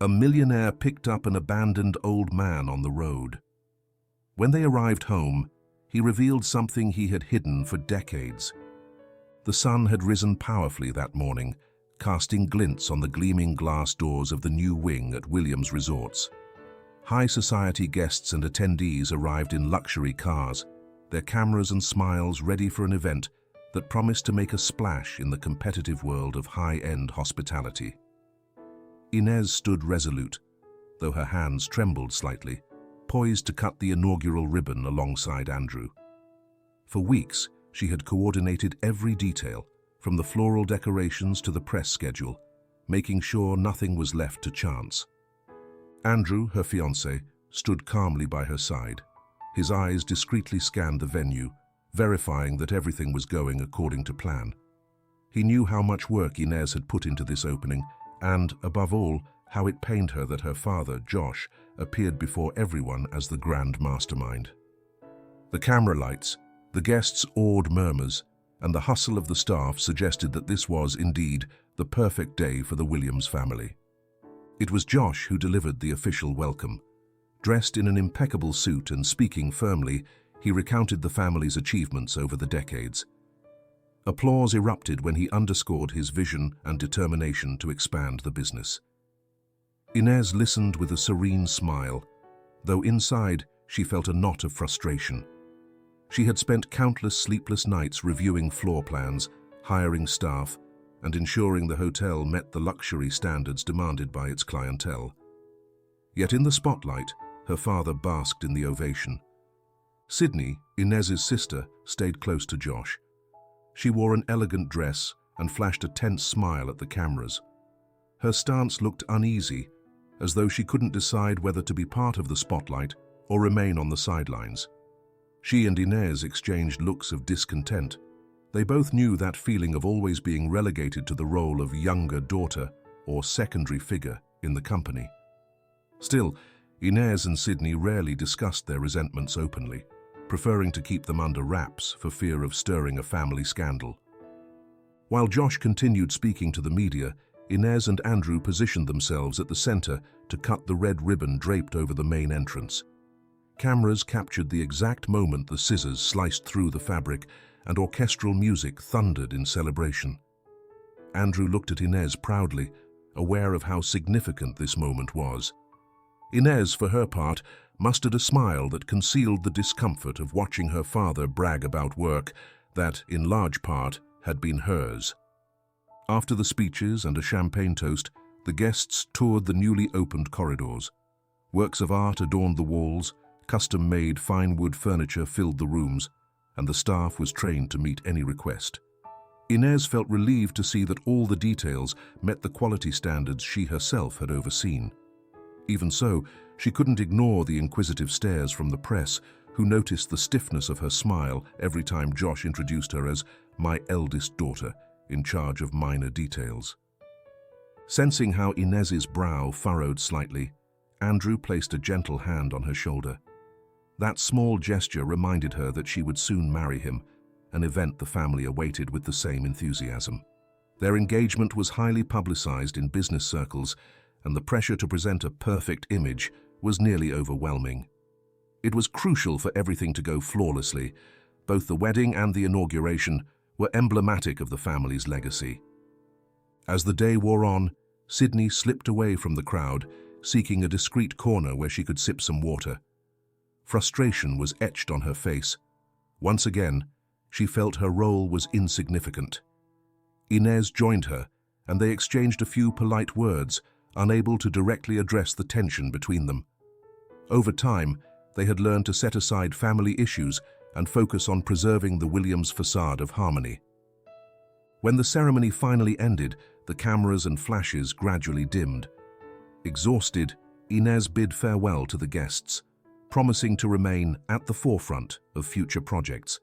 A millionaire picked up an abandoned old man on the road. When they arrived home, he revealed something he had hidden for decades. The sun had risen powerfully that morning, casting glints on the gleaming glass doors of the new wing at Williams Resorts. High society guests and attendees arrived in luxury cars, their cameras and smiles ready for an event that promised to make a splash in the competitive world of high-end hospitality. Inez stood resolute, though her hands trembled slightly, poised to cut the inaugural ribbon alongside Andrew. For weeks, she had coordinated every detail, from the floral decorations to the press schedule, making sure nothing was left to chance. Andrew, her fiancé, stood calmly by her side. His eyes discreetly scanned the venue, verifying that everything was going according to plan. He knew how much work Inez had put into this opening, and, above all, how it pained her that her father, Josh, appeared before everyone as the grand mastermind. The camera lights, the guests' awed murmurs, and the hustle of the staff suggested that this was, indeed, the perfect day for the Williams family. It was Josh who delivered the official welcome. Dressed in an impeccable suit and speaking firmly, he recounted the family's achievements over the decades. Applause erupted when he underscored his vision and determination to expand the business. Inez listened with a serene smile, though inside she felt a knot of frustration. She had spent countless sleepless nights reviewing floor plans, hiring staff, and ensuring the hotel met the luxury standards demanded by its clientele. Yet in the spotlight, her father basked in the ovation. Sydney, Inez's sister, stayed close to Josh. She wore an elegant dress and flashed a tense smile at the cameras. Her stance looked uneasy, as though she couldn't decide whether to be part of the spotlight or remain on the sidelines. She and Inez exchanged looks of discontent. They both knew that feeling of always being relegated to the role of younger daughter or secondary figure in the company. Still, Inez and Sydney rarely discussed their resentments openly, preferring to keep them under wraps for fear of stirring a family scandal. While Josh continued speaking to the media, Inez and Andrew positioned themselves at the center to cut the red ribbon draped over the main entrance. Cameras captured the exact moment the scissors sliced through the fabric, and orchestral music thundered in celebration. Andrew looked at Inez proudly, aware of how significant this moment was. Inez, for her part, mustered a smile that concealed the discomfort of watching her father brag about work that, in large part, had been hers. After the speeches and a champagne toast, the guests toured the newly opened corridors. Works of art adorned the walls, custom-made fine wood furniture filled the rooms, and the staff was trained to meet any request. Inez felt relieved to see that all the details met the quality standards she herself had overseen. Even so, she couldn't ignore the inquisitive stares from the press, who noticed the stiffness of her smile every time Josh introduced her as "my eldest daughter," in charge of minor details. Sensing how Inez's brow furrowed slightly, Andrew placed a gentle hand on her shoulder. That small gesture reminded her that she would soon marry him, an event the family awaited with the same enthusiasm. Their engagement was highly publicized in business circles, and the pressure to present a perfect image was nearly overwhelming. It was crucial for everything to go flawlessly. Both the wedding and the inauguration were emblematic of the family's legacy. As the day wore on, Sydney slipped away from the crowd, seeking a discreet corner where she could sip some water. Frustration was etched on her face. Once again, she felt her role was insignificant. Inez joined her, and they exchanged a few polite words, unable to directly address the tension between them. Over time, they had learned to set aside family issues and focus on preserving the Williams facade of harmony. When the ceremony finally ended, the cameras and flashes gradually dimmed. Exhausted, Inez bid farewell to the guests, promising to remain at the forefront of future projects.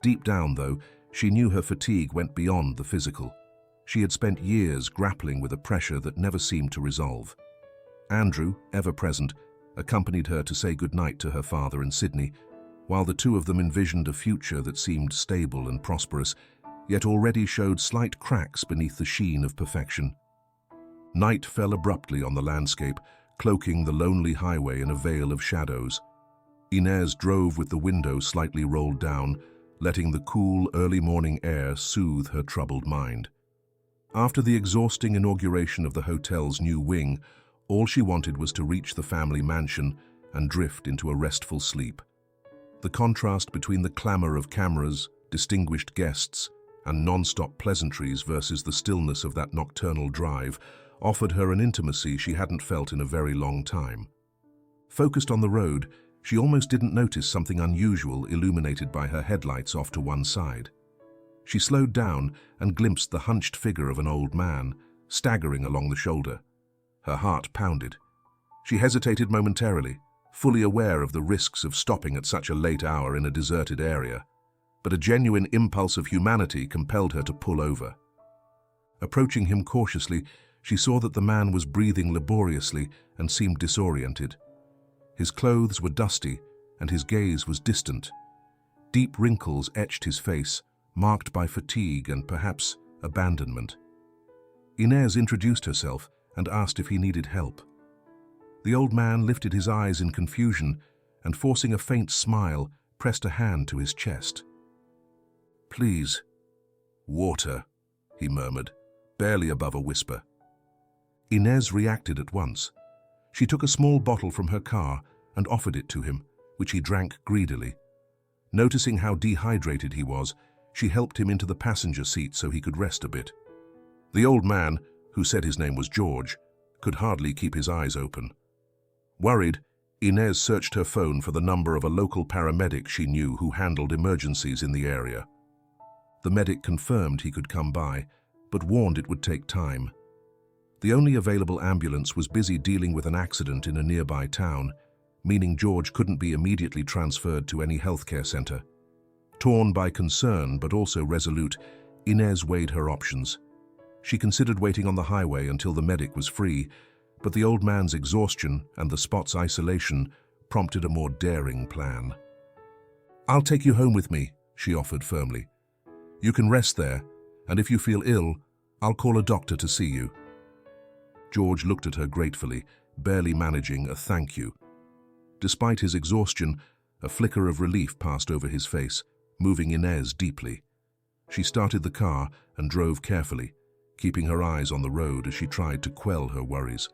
Deep down, though, she knew her fatigue went beyond the physical. She had spent years grappling with a pressure that never seemed to resolve. Andrew, ever present, accompanied her to say goodnight to her father and Sydney, while the two of them envisioned a future that seemed stable and prosperous, yet already showed slight cracks beneath the sheen of perfection. Night fell abruptly on the landscape, cloaking the lonely highway in a veil of shadows. Inez drove with the window slightly rolled down, letting the cool, early morning air soothe her troubled mind. After the exhausting inauguration of the hotel's new wing, all she wanted was to reach the family mansion and drift into a restful sleep. The contrast between the clamor of cameras, distinguished guests, and non-stop pleasantries versus the stillness of that nocturnal drive offered her an intimacy she hadn't felt in a very long time. Focused on the road, she almost didn't notice something unusual illuminated by her headlights off to one side. She slowed down and glimpsed the hunched figure of an old man, staggering along the shoulder. Her heart pounded. She hesitated momentarily, fully aware of the risks of stopping at such a late hour in a deserted area, but a genuine impulse of humanity compelled her to pull over. Approaching him cautiously, she saw that the man was breathing laboriously and seemed disoriented. His clothes were dusty, and his gaze was distant. Deep wrinkles etched his face, marked by fatigue and perhaps abandonment. Inez introduced herself and asked if he needed help. The old man lifted his eyes in confusion and, forcing a faint smile, pressed a hand to his chest. "Please." "Water," he murmured, barely above a whisper. Inez reacted at once. She took a small bottle from her car and offered it to him, which he drank greedily. Noticing how dehydrated he was, she helped him into the passenger seat so he could rest a bit. The old man, who said his name was George, could hardly keep his eyes open. Worried, Inez searched her phone for the number of a local paramedic she knew who handled emergencies in the area. The medic confirmed he could come by, but warned it would take time. The only available ambulance was busy dealing with an accident in a nearby town, meaning George couldn't be immediately transferred to any healthcare center. Torn by concern but also resolute, Inez weighed her options. She considered waiting on the highway until the medic was free, but the old man's exhaustion and the spot's isolation prompted a more daring plan. "I'll take you home with me," she offered firmly. "You can rest there, and if you feel ill, I'll call a doctor to see you." George looked at her gratefully, barely managing a thank you. Despite his exhaustion, a flicker of relief passed over his face, moving Inez deeply. She started the car and drove carefully, keeping her eyes on the road as she tried to quell her worries.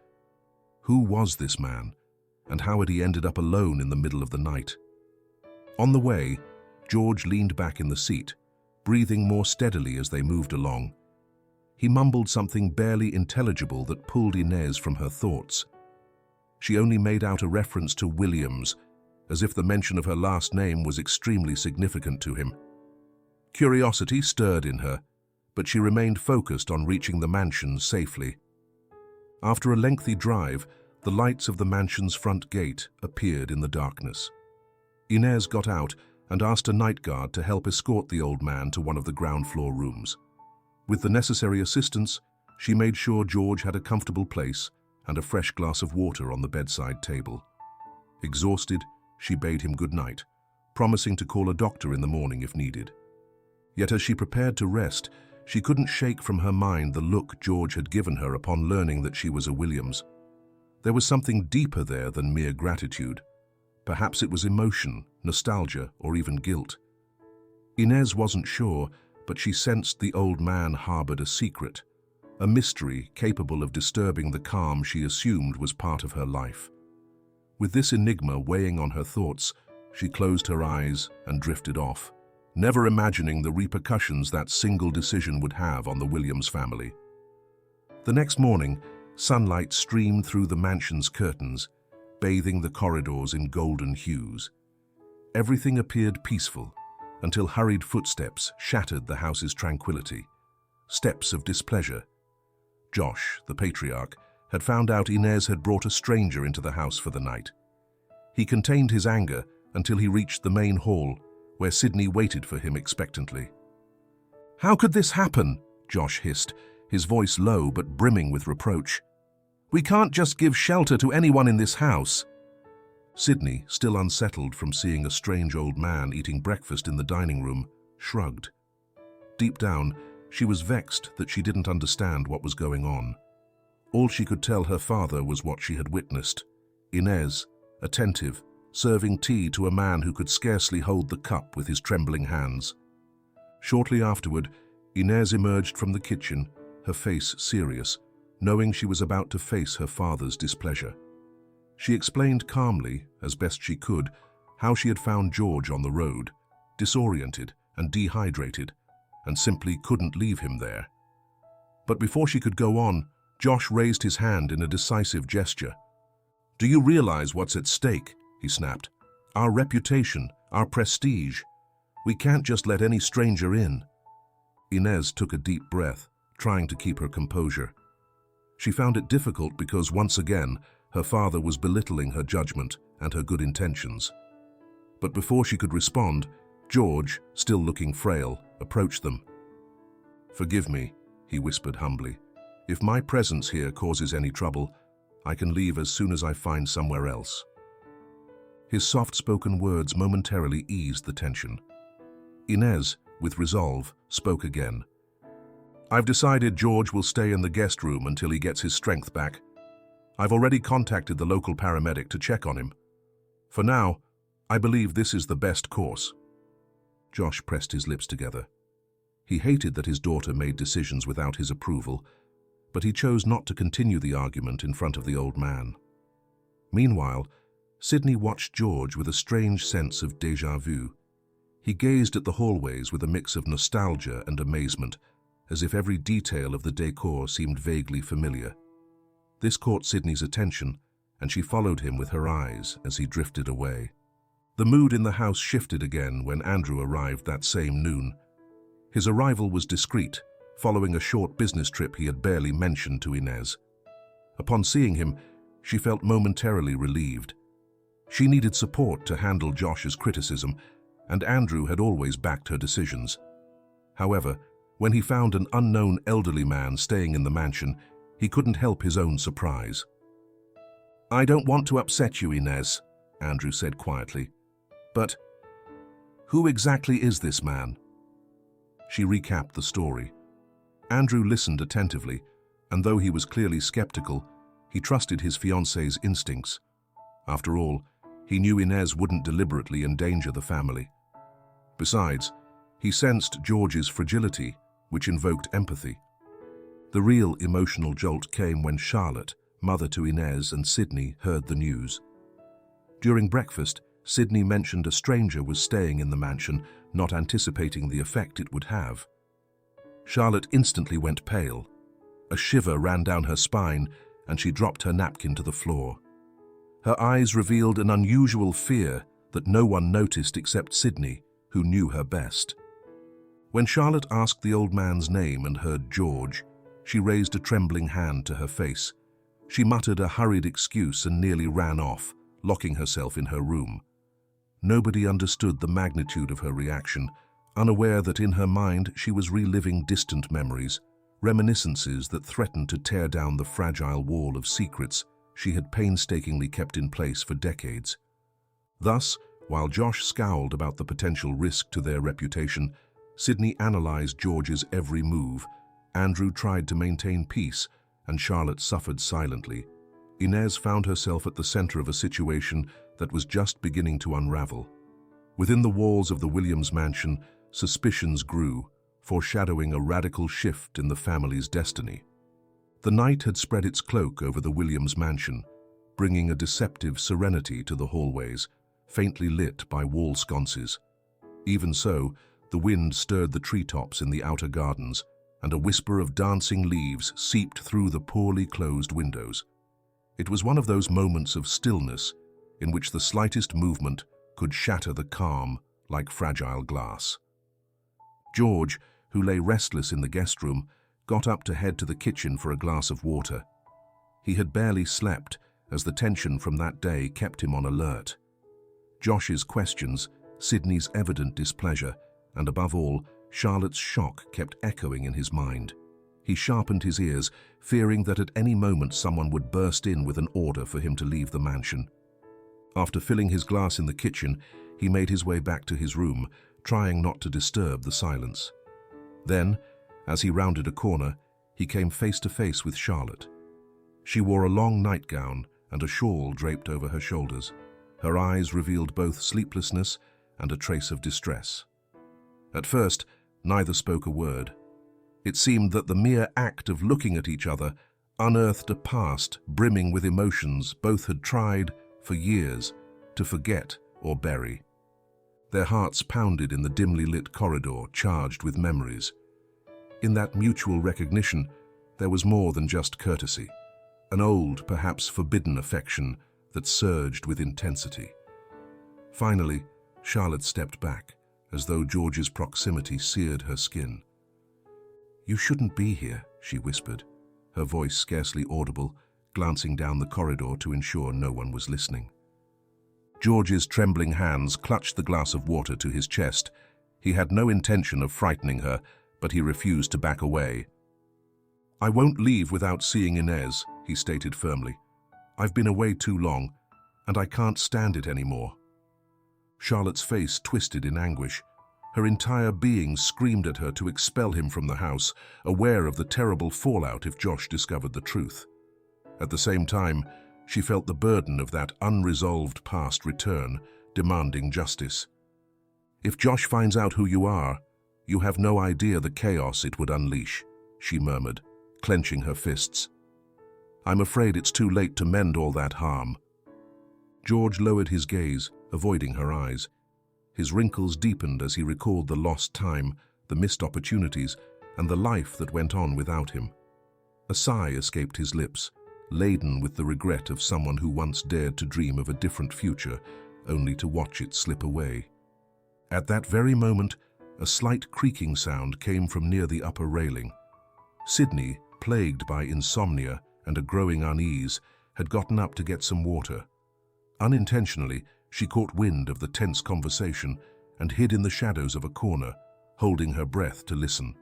Who was this man, and how had he ended up alone in the middle of the night? On the way, George leaned back in the seat, breathing more steadily as they moved along. He mumbled something barely intelligible that pulled Inez from her thoughts. She only made out a reference to Williams, as if the mention of her last name was extremely significant to him. Curiosity stirred in her, but she remained focused on reaching the mansion safely. After a lengthy drive, the lights of the mansion's front gate appeared in the darkness. Inez got out and asked a night guard to help escort the old man to one of the ground floor rooms. With the necessary assistance, she made sure George had a comfortable place and a fresh glass of water on the bedside table. Exhausted, she bade him good night, promising to call a doctor in the morning if needed. Yet as she prepared to rest, she couldn't shake from her mind the look George had given her upon learning that she was a Williams. There was something deeper there than mere gratitude. Perhaps it was emotion, nostalgia, or even guilt. Inez wasn't sure, but she sensed the old man harbored a secret, a mystery capable of disturbing the calm she assumed was part of her life. With this enigma weighing on her thoughts, she closed her eyes and drifted off, never imagining the repercussions that single decision would have on the Williams family. The next morning, sunlight streamed through the mansion's curtains, bathing the corridors in golden hues. Everything appeared peaceful, until hurried footsteps shattered the house's tranquility. Steps of displeasure. Josh, the patriarch, had found out Inez had brought a stranger into the house for the night. He contained his anger until he reached the main hall, where Sydney waited for him expectantly. "How could this happen?" Josh hissed, his voice low but brimming with reproach. "We can't just give shelter to anyone in this house." Sydney, still unsettled from seeing a strange old man eating breakfast in the dining room, shrugged. Deep down, she was vexed that she didn't understand what was going on. All she could tell her father was what she had witnessed. Inez, attentive, serving tea to a man who could scarcely hold the cup with his trembling hands. Shortly afterward, Inez emerged from the kitchen, her face serious, knowing she was about to face her father's displeasure. She explained calmly, as best she could, how she had found George on the road, disoriented and dehydrated, and simply couldn't leave him there. But before she could go on, Josh raised his hand in a decisive gesture. "Do you realize what's at stake?" he snapped. "Our reputation, our prestige. We can't just let any stranger in." Inez took a deep breath, trying to keep her composure. She found it difficult because, once again, her father was belittling her judgment and her good intentions. But before she could respond, George, still looking frail, approached them. "Forgive me," he whispered humbly. "If my presence here causes any trouble, I can leave as soon as I find somewhere else." His soft-spoken words momentarily eased the tension. Inez, with resolve, spoke again. "I've decided George will stay in the guest room until he gets his strength back. I've already contacted the local paramedic to check on him. For now, I believe this is the best course." Josh pressed his lips together. He hated that his daughter made decisions without his approval, but he chose not to continue the argument in front of the old man. Meanwhile, Sydney watched George with a strange sense of déjà vu. He gazed at the hallways with a mix of nostalgia and amazement, as if every detail of the decor seemed vaguely familiar. This caught Sydney's attention, and she followed him with her eyes as he drifted away. The mood in the house shifted again when Andrew arrived that same noon. His arrival was discreet, following a short business trip he had barely mentioned to Inez. Upon seeing him, she felt momentarily relieved. She needed support to handle Josh's criticism, and Andrew had always backed her decisions. However, when he found an unknown elderly man staying in the mansion, he couldn't help his own surprise. "I don't want to upset you, Inez," Andrew said quietly, "but who exactly is this man?" She recapped the story. Andrew listened attentively, and though he was clearly skeptical, he trusted his fiancée's instincts. After all, he knew Inez wouldn't deliberately endanger the family. Besides, he sensed George's fragility, which invoked empathy. The real emotional jolt came when Charlotte, mother to Inez and Sydney, heard the news. During breakfast, Sydney mentioned a stranger was staying in the mansion, not anticipating the effect it would have. Charlotte instantly went pale. A shiver ran down her spine, and she dropped her napkin to the floor. Her eyes revealed an unusual fear that no one noticed except Sydney, who knew her best. When Charlotte asked the old man's name and heard George, she raised a trembling hand to her face. She muttered a hurried excuse and nearly ran off, locking herself in her room. Nobody understood the magnitude of her reaction, unaware that in her mind she was reliving distant memories, reminiscences that threatened to tear down the fragile wall of secrets she had painstakingly kept in place for decades. Thus, while Josh scowled about the potential risk to their reputation, Sydney analyzed George's every move. Andrew tried to maintain peace, and Charlotte suffered silently. Inez found herself at the center of a situation that was just beginning to unravel. Within the walls of the Williams mansion, suspicions grew, foreshadowing a radical shift in the family's destiny. The night had spread its cloak over the Williams mansion, bringing a deceptive serenity to the hallways, faintly lit by wall sconces. Even so, the wind stirred the treetops in the outer gardens, and a whisper of dancing leaves seeped through the poorly closed windows. It was one of those moments of stillness in which the slightest movement could shatter the calm like fragile glass. George, who lay restless in the guest room, got up to head to the kitchen for a glass of water. He had barely slept, as the tension from that day kept him on alert. Josh's questions, Sydney's evident displeasure, and above all, Charlotte's shock kept echoing in his mind. He sharpened his ears, fearing that at any moment someone would burst in with an order for him to leave the mansion. After filling his glass in the kitchen, he made his way back to his room, trying not to disturb the silence. Then, as he rounded a corner, he came face to face with Charlotte. She wore a long nightgown and a shawl draped over her shoulders. Her eyes revealed both sleeplessness and a trace of distress. At first, neither spoke a word. It seemed that the mere act of looking at each other unearthed a past brimming with emotions both had tried, for years, to forget or bury. Their hearts pounded in the dimly lit corridor charged with memories. In that mutual recognition, there was more than just courtesy, an old, perhaps forbidden affection that surged with intensity. Finally, Charlotte stepped back, as though George's proximity seared her skin. "You shouldn't be here," she whispered, her voice scarcely audible, glancing down the corridor to ensure no one was listening. George's trembling hands clutched the glass of water to his chest. He had no intention of frightening her, but he refused to back away. "I won't leave without seeing Inez," he stated firmly. "I've been away too long, and I can't stand it anymore." Charlotte's face twisted in anguish. Her entire being screamed at her to expel him from the house, aware of the terrible fallout if Josh discovered the truth. At the same time, she felt the burden of that unresolved past return, demanding justice. "If Josh finds out who you are, you have no idea the chaos it would unleash," she murmured, clenching her fists. "I'm afraid it's too late to mend all that harm." George lowered his gaze, avoiding her eyes. His wrinkles deepened as he recalled the lost time, the missed opportunities, and the life that went on without him. A sigh escaped his lips, laden with the regret of someone who once dared to dream of a different future, only to watch it slip away. At that very moment, a slight creaking sound came from near the upper railing. Sydney, plagued by insomnia and a growing unease, had gotten up to get some water. Unintentionally, she caught wind of the tense conversation and hid in the shadows of a corner, holding her breath to listen.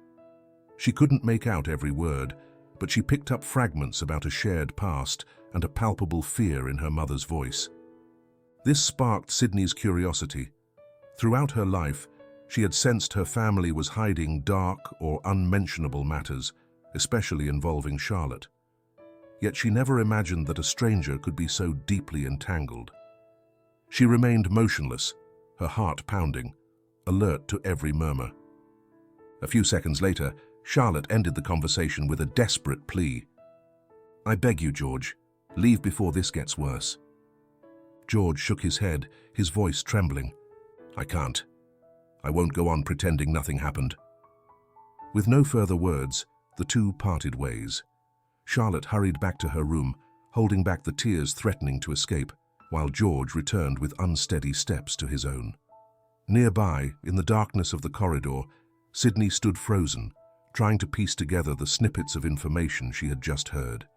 She couldn't make out every word, but she picked up fragments about a shared past and a palpable fear in her mother's voice. This sparked Sydney's curiosity. Throughout her life, she had sensed her family was hiding dark or unmentionable matters, especially involving Charlotte. Yet she never imagined that a stranger could be so deeply entangled. She remained motionless, her heart pounding, alert to every murmur. A few seconds later, Charlotte ended the conversation with a desperate plea. "I beg you, George, leave before this gets worse." George shook his head, his voice trembling. "I can't. I won't go on pretending nothing happened." With no further words, the two parted ways. Charlotte hurried back to her room, holding back the tears threatening to escape, while George returned with unsteady steps to his own. Nearby, in the darkness of the corridor, Sydney stood frozen, trying to piece together the snippets of information she had just heard.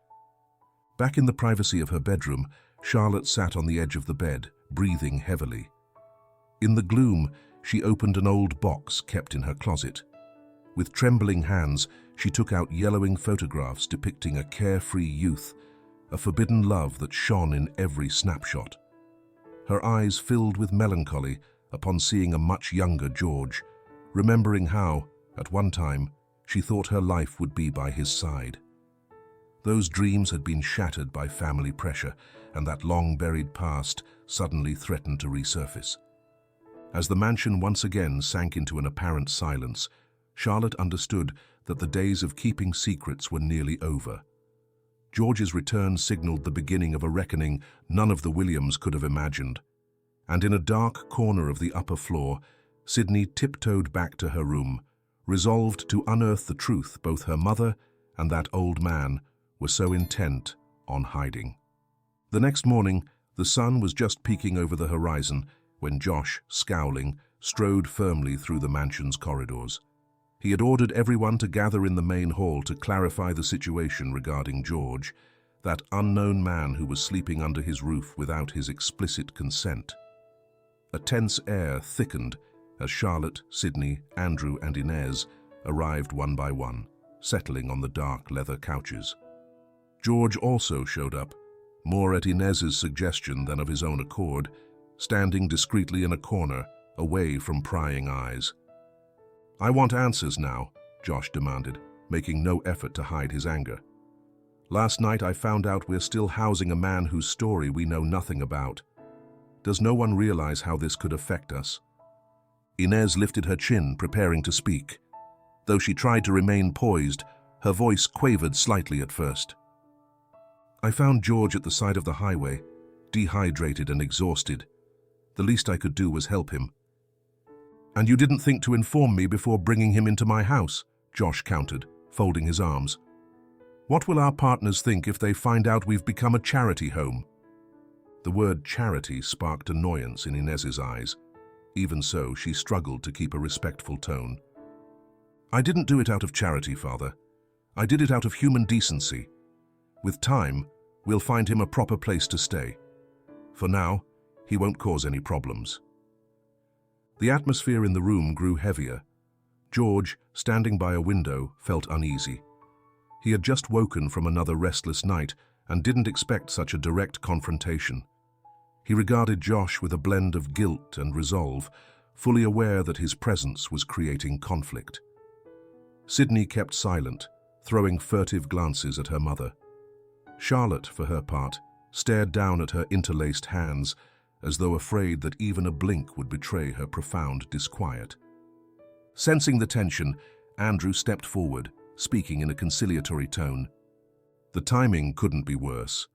Back in the privacy of her bedroom, Charlotte sat on the edge of the bed, breathing heavily. In the gloom, she opened an old box kept in her closet. With trembling hands, she took out yellowing photographs depicting a carefree youth, a forbidden love that shone in every snapshot. Her eyes filled with melancholy upon seeing a much younger George, remembering how, at one time, she thought her life would be by his side. Those dreams had been shattered by family pressure, and that long-buried past suddenly threatened to resurface. As the mansion once again sank into an apparent silence, Charlotte understood that the days of keeping secrets were nearly over. George's return signaled the beginning of a reckoning none of the Williams could have imagined. And in a dark corner of the upper floor, Sydney tiptoed back to her room, resolved to unearth the truth both her mother and that old man were so intent on hiding. The next morning, the sun was just peeking over the horizon when Josh, scowling, strode firmly through the mansion's corridors. He had ordered everyone to gather in the main hall to clarify the situation regarding George, that unknown man who was sleeping under his roof without his explicit consent. A tense air thickened as Charlotte, Sydney, Andrew, and Inez arrived one by one, settling on the dark leather couches. George also showed up, more at Inez's suggestion than of his own accord, standing discreetly in a corner, away from prying eyes. "I want answers now," Josh demanded, making no effort to hide his anger. Last night I found out we're still housing a man whose story we know nothing about. Does no one realize how this could affect us?" Inez lifted her chin, preparing to speak. Though she tried to remain poised, her voice quavered slightly at first. "I found George at the side of the highway, dehydrated and exhausted. The least I could do was help him." "And you didn't think to inform me before bringing him into my house?" Josh countered, folding his arms. "What will our partners think if they find out we've become a charity home?" The word charity sparked annoyance in Inez's eyes. Even so, she struggled to keep a respectful tone. "I didn't do it out of charity, Father. I did it out of human decency. With time, we'll find him a proper place to stay. For now, he won't cause any problems." The atmosphere in the room grew heavier. George, standing by a window, felt uneasy. He had just woken from another restless night and didn't expect such a direct confrontation. He regarded Josh with a blend of guilt and resolve, fully aware that his presence was creating conflict. Sydney kept silent, throwing furtive glances at her mother. Charlotte, for her part, stared down at her interlaced hands, as though afraid that even a blink would betray her profound disquiet. Sensing the tension, Andrew stepped forward, speaking in a conciliatory tone. "The timing couldn't be worse.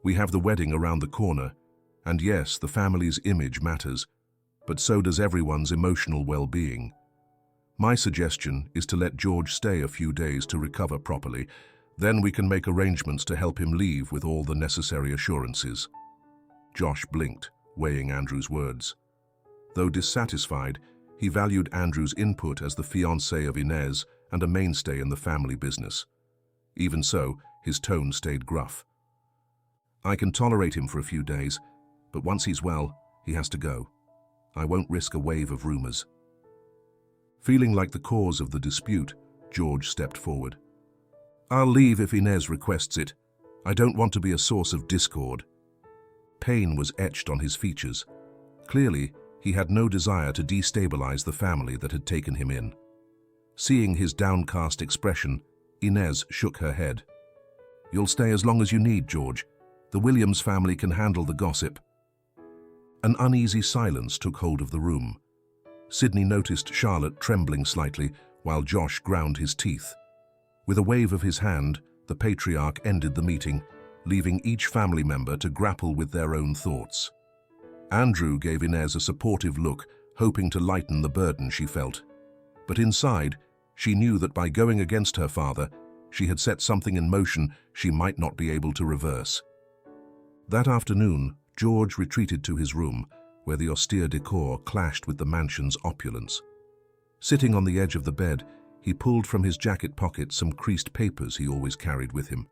We have the wedding around the corner, and yes, the family's image matters, but so does everyone's emotional well-being. My suggestion is to let George stay a few days to recover properly. Then we can make arrangements to help him leave with all the necessary assurances." Josh blinked, weighing Andrew's words. Though dissatisfied, he valued Andrew's input as the fiancé of Inez and a mainstay in the family business. Even so, his tone stayed gruff. "I can tolerate him for a few days, but once he's well, he has to go. I won't risk a wave of rumors." Feeling like the cause of the dispute, George stepped forward. "I'll leave if Inez requests it. I don't want to be a source of discord." Pain was etched on his features. Clearly, he had no desire to destabilize the family that had taken him in. Seeing his downcast expression, Inez shook her head. "You'll stay as long as you need, George. The Williams family can handle the gossip." An uneasy silence took hold of the room. Sydney noticed Charlotte trembling slightly while Josh ground his teeth. With a wave of his hand, the patriarch ended the meeting, leaving each family member to grapple with their own thoughts. Andrew gave Inez a supportive look, hoping to lighten the burden she felt. But inside, she knew that by going against her father, she had set something in motion she might not be able to reverse. That afternoon, George retreated to his room, where the austere decor clashed with the mansion's opulence. Sitting on the edge of the bed, he pulled from his jacket pocket some creased papers he always carried with him.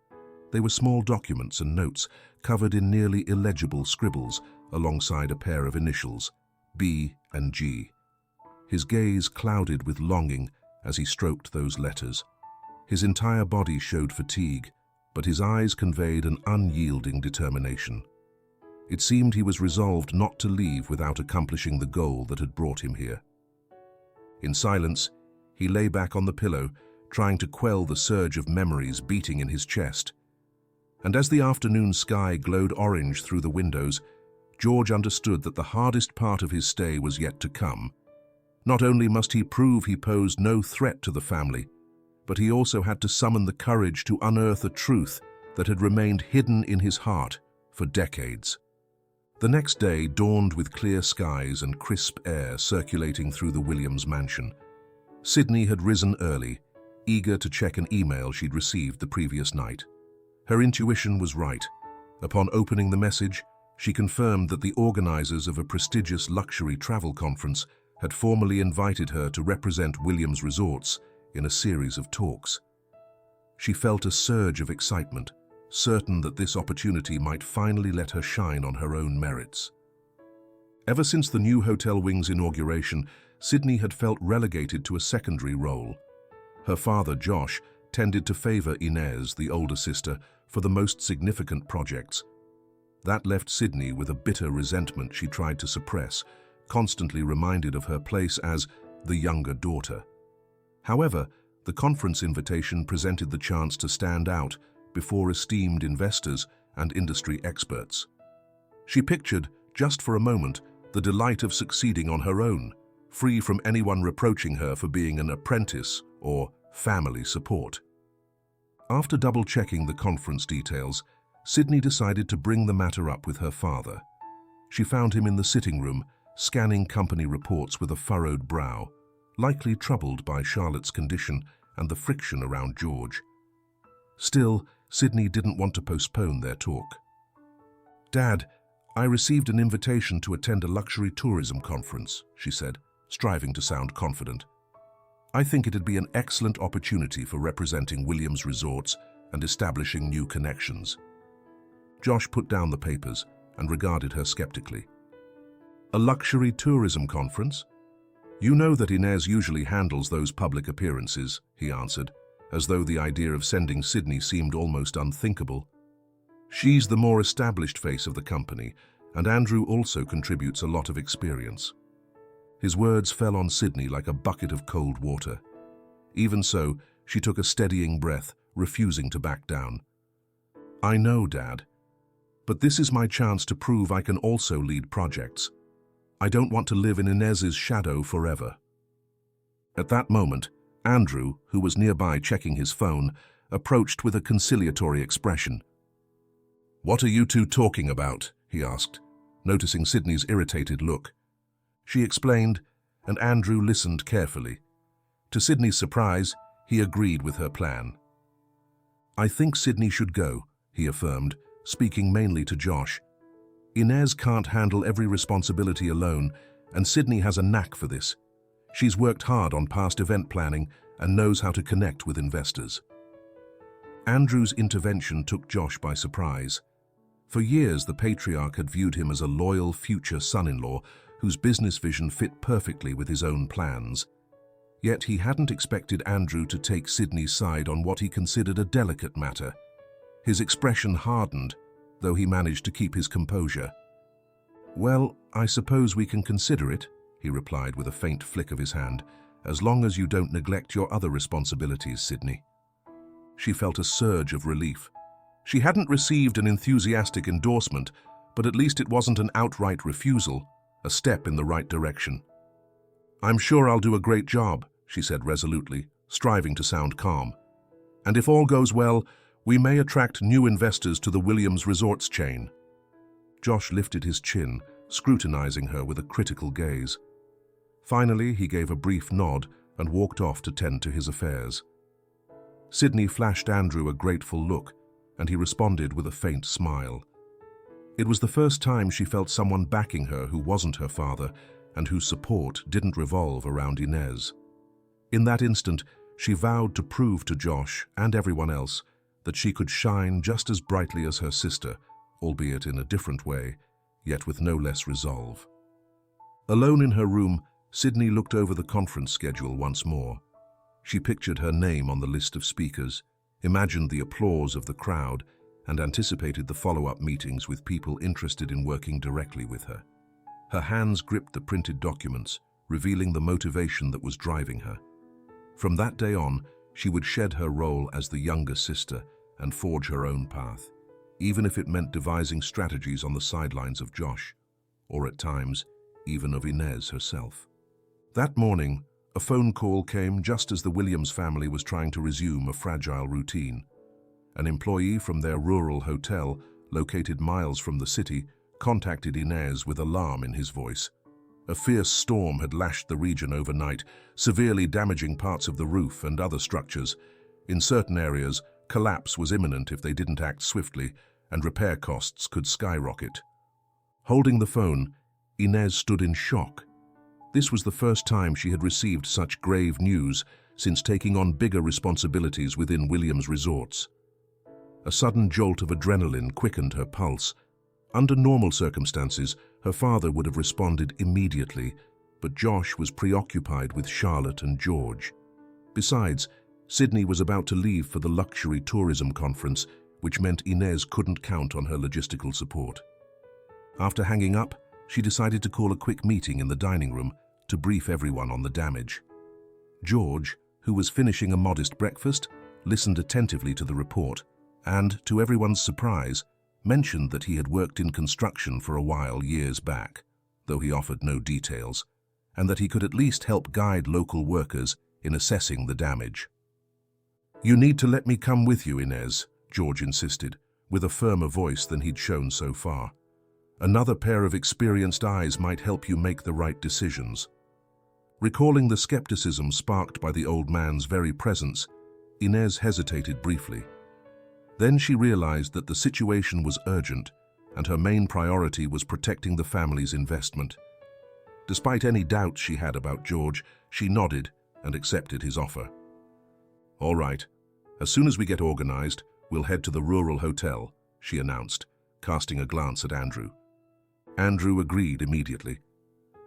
They were small documents and notes, covered in nearly illegible scribbles, alongside a pair of initials, B and G. His gaze clouded with longing as he stroked those letters. His entire body showed fatigue, but his eyes conveyed an unyielding determination. It seemed he was resolved not to leave without accomplishing the goal that had brought him here. In silence, he lay back on the pillow, trying to quell the surge of memories beating in his chest. And as the afternoon sky glowed orange through the windows, George understood that the hardest part of his stay was yet to come. Not only must he prove he posed no threat to the family, but he also had to summon the courage to unearth a truth that had remained hidden in his heart for decades. The next day dawned with clear skies and crisp air circulating through the Williams mansion. Sydney had risen early, eager to check an email she'd received the previous night. Her intuition was right. Upon opening the message, she confirmed that the organizers of a prestigious luxury travel conference had formally invited her to represent Williams Resorts in a series of talks. She felt a surge of excitement, certain that this opportunity might finally let her shine on her own merits. Ever since the new Hotel Wing's inauguration, Sydney had felt relegated to a secondary role. Her father, Josh, tended to favor Inez, the older sister, for the most significant projects. That left Sydney with a bitter resentment she tried to suppress, constantly reminded of her place as the younger daughter. However, the conference invitation presented the chance to stand out, before esteemed investors and industry experts. She pictured, just for a moment, the delight of succeeding on her own, free from anyone reproaching her for being an apprentice or family support. After double-checking the conference details, Sydney decided to bring the matter up with her father. She found him in the sitting room, scanning company reports with a furrowed brow, likely troubled by Charlotte's condition and the friction around George. Still, Sydney didn't want to postpone their talk. "Dad, I received an invitation to attend a luxury tourism conference," she said, striving to sound confident. "I think it'd be an excellent opportunity for representing Williams Resorts and establishing new connections." Josh put down the papers and regarded her skeptically. "A luxury tourism conference? You know that Inez usually handles those public appearances," he answered, as though the idea of sending Sydney seemed almost unthinkable. "She's the more established face of the company, and Andrew also contributes a lot of experience." His words fell on Sydney like a bucket of cold water. Even so, she took a steadying breath, refusing to back down. "I know, Dad, but this is my chance to prove I can also lead projects. I don't want to live in Inez's shadow forever." At that moment, Andrew, who was nearby checking his phone, approached with a conciliatory expression. "What are you two talking about?" he asked, noticing Sydney's irritated look. She explained, and Andrew listened carefully. To Sydney's surprise, he agreed with her plan. "I think Sydney should go," he affirmed, speaking mainly to Josh. "Inez can't handle every responsibility alone, and Sydney has a knack for this. She's worked hard on past event planning and knows how to connect with investors." Andrew's intervention took Josh by surprise. For years, the patriarch had viewed him as a loyal future son-in-law whose business vision fit perfectly with his own plans. Yet he hadn't expected Andrew to take Sydney's side on what he considered a delicate matter. His expression hardened, though he managed to keep his composure. "Well, I suppose we can consider it," he replied with a faint flick of his hand, "as long as you don't neglect your other responsibilities, Sydney." She felt a surge of relief. She hadn't received an enthusiastic endorsement, but at least it wasn't an outright refusal, a step in the right direction. "I'm sure I'll do a great job," she said resolutely, striving to sound calm. "And if all goes well, we may attract new investors to the Williams Resorts chain." Josh lifted his chin, scrutinizing her with a critical gaze. Finally, he gave a brief nod and walked off to tend to his affairs. Sydney flashed Andrew a grateful look, and he responded with a faint smile. It was the first time she felt someone backing her who wasn't her father and whose support didn't revolve around Inez. In that instant, she vowed to prove to Josh and everyone else that she could shine just as brightly as her sister, albeit in a different way, yet with no less resolve. Alone in her room, Sydney looked over the conference schedule once more. She pictured her name on the list of speakers, imagined the applause of the crowd, and anticipated the follow-up meetings with people interested in working directly with her. Her hands gripped the printed documents, revealing the motivation that was driving her. From that day on, she would shed her role as the younger sister and forge her own path, even if it meant devising strategies on the sidelines of Josh, or at times, even of Inez herself. That morning, a phone call came just as the Williams family was trying to resume a fragile routine. An employee from their rural hotel, located miles from the city, contacted Inez with alarm in his voice. A fierce storm had lashed the region overnight, severely damaging parts of the roof and other structures. In certain areas, collapse was imminent if they didn't act swiftly, and repair costs could skyrocket. Holding the phone, Inez stood in shock. This was the first time she had received such grave news since taking on bigger responsibilities within Williams Resorts. A sudden jolt of adrenaline quickened her pulse. Under normal circumstances, her father would have responded immediately, but Josh was preoccupied with Charlotte and George. Besides, Sydney was about to leave for the luxury tourism conference, which meant Inez couldn't count on her logistical support. After hanging up, she decided to call a quick meeting in the dining room to brief everyone on the damage. George, who was finishing a modest breakfast, listened attentively to the report, and, to everyone's surprise, mentioned that he had worked in construction for a while years back, though he offered no details, and that he could at least help guide local workers in assessing the damage. "You need to let me come with you, Inez," George insisted, with a firmer voice than he'd shown so far. "Another pair of experienced eyes might help you make the right decisions." Recalling the skepticism sparked by the old man's very presence, Inez hesitated briefly. Then she realized that the situation was urgent, and her main priority was protecting the family's investment. Despite any doubts she had about George, she nodded and accepted his offer. "All right. As soon as we get organized, we'll head to the rural hotel," she announced, casting a glance at Andrew. Andrew agreed immediately.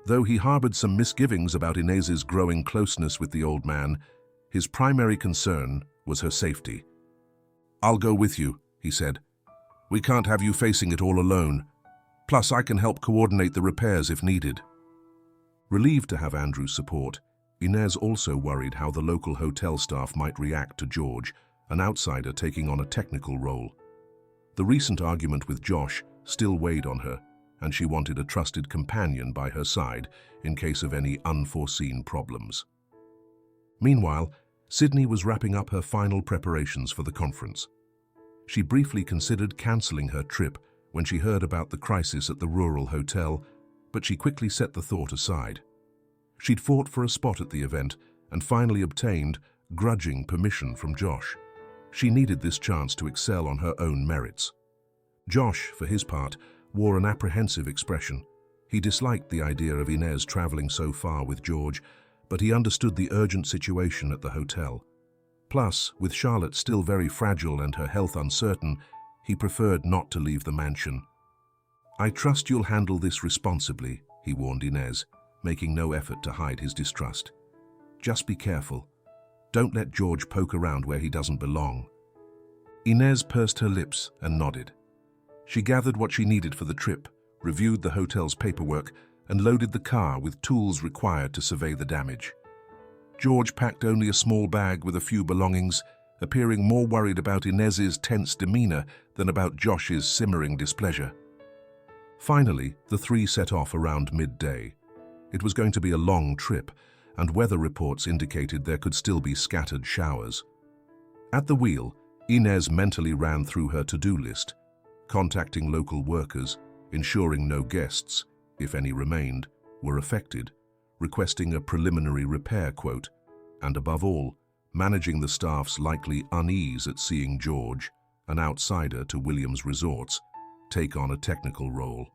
Though he harbored some misgivings about Inez's growing closeness with the old man, his primary concern was her safety. "I'll go with you," he said. "We can't have you facing it all alone. Plus, I can help coordinate the repairs if needed." Relieved to have Andrew's support, Inez also worried how the local hotel staff might react to George, an outsider taking on a technical role. The recent argument with Josh still weighed on her, and she wanted a trusted companion by her side in case of any unforeseen problems. Meanwhile, Sydney was wrapping up her final preparations for the conference. She briefly considered cancelling her trip when she heard about the crisis at the rural hotel, but she quickly set the thought aside. She'd fought for a spot at the event and finally obtained grudging permission from Josh. She needed this chance to excel on her own merits. Josh, for his part, wore an apprehensive expression. He disliked the idea of Inez traveling so far with George, but he understood the urgent situation at the hotel. Plus, with Charlotte still very fragile and her health uncertain, he preferred not to leave the mansion. "I trust you'll handle this responsibly," he warned Inez, making no effort to hide his distrust. "Just be careful. Don't let George poke around where he doesn't belong." Inez pursed her lips and nodded. She gathered what she needed for the trip, reviewed the hotel's paperwork, and loaded the car with tools required to survey the damage. George packed only a small bag with a few belongings, appearing more worried about Inez's tense demeanor than about Josh's simmering displeasure. Finally, the three set off around midday. It was going to be a long trip, and weather reports indicated there could still be scattered showers. At the wheel, Inez mentally ran through her to-do list, contacting local workers, ensuring no guests, if any remained, were affected, requesting a preliminary repair quote, and above all, managing the staff's likely unease at seeing George, an outsider to Williams Resorts, take on a technical role.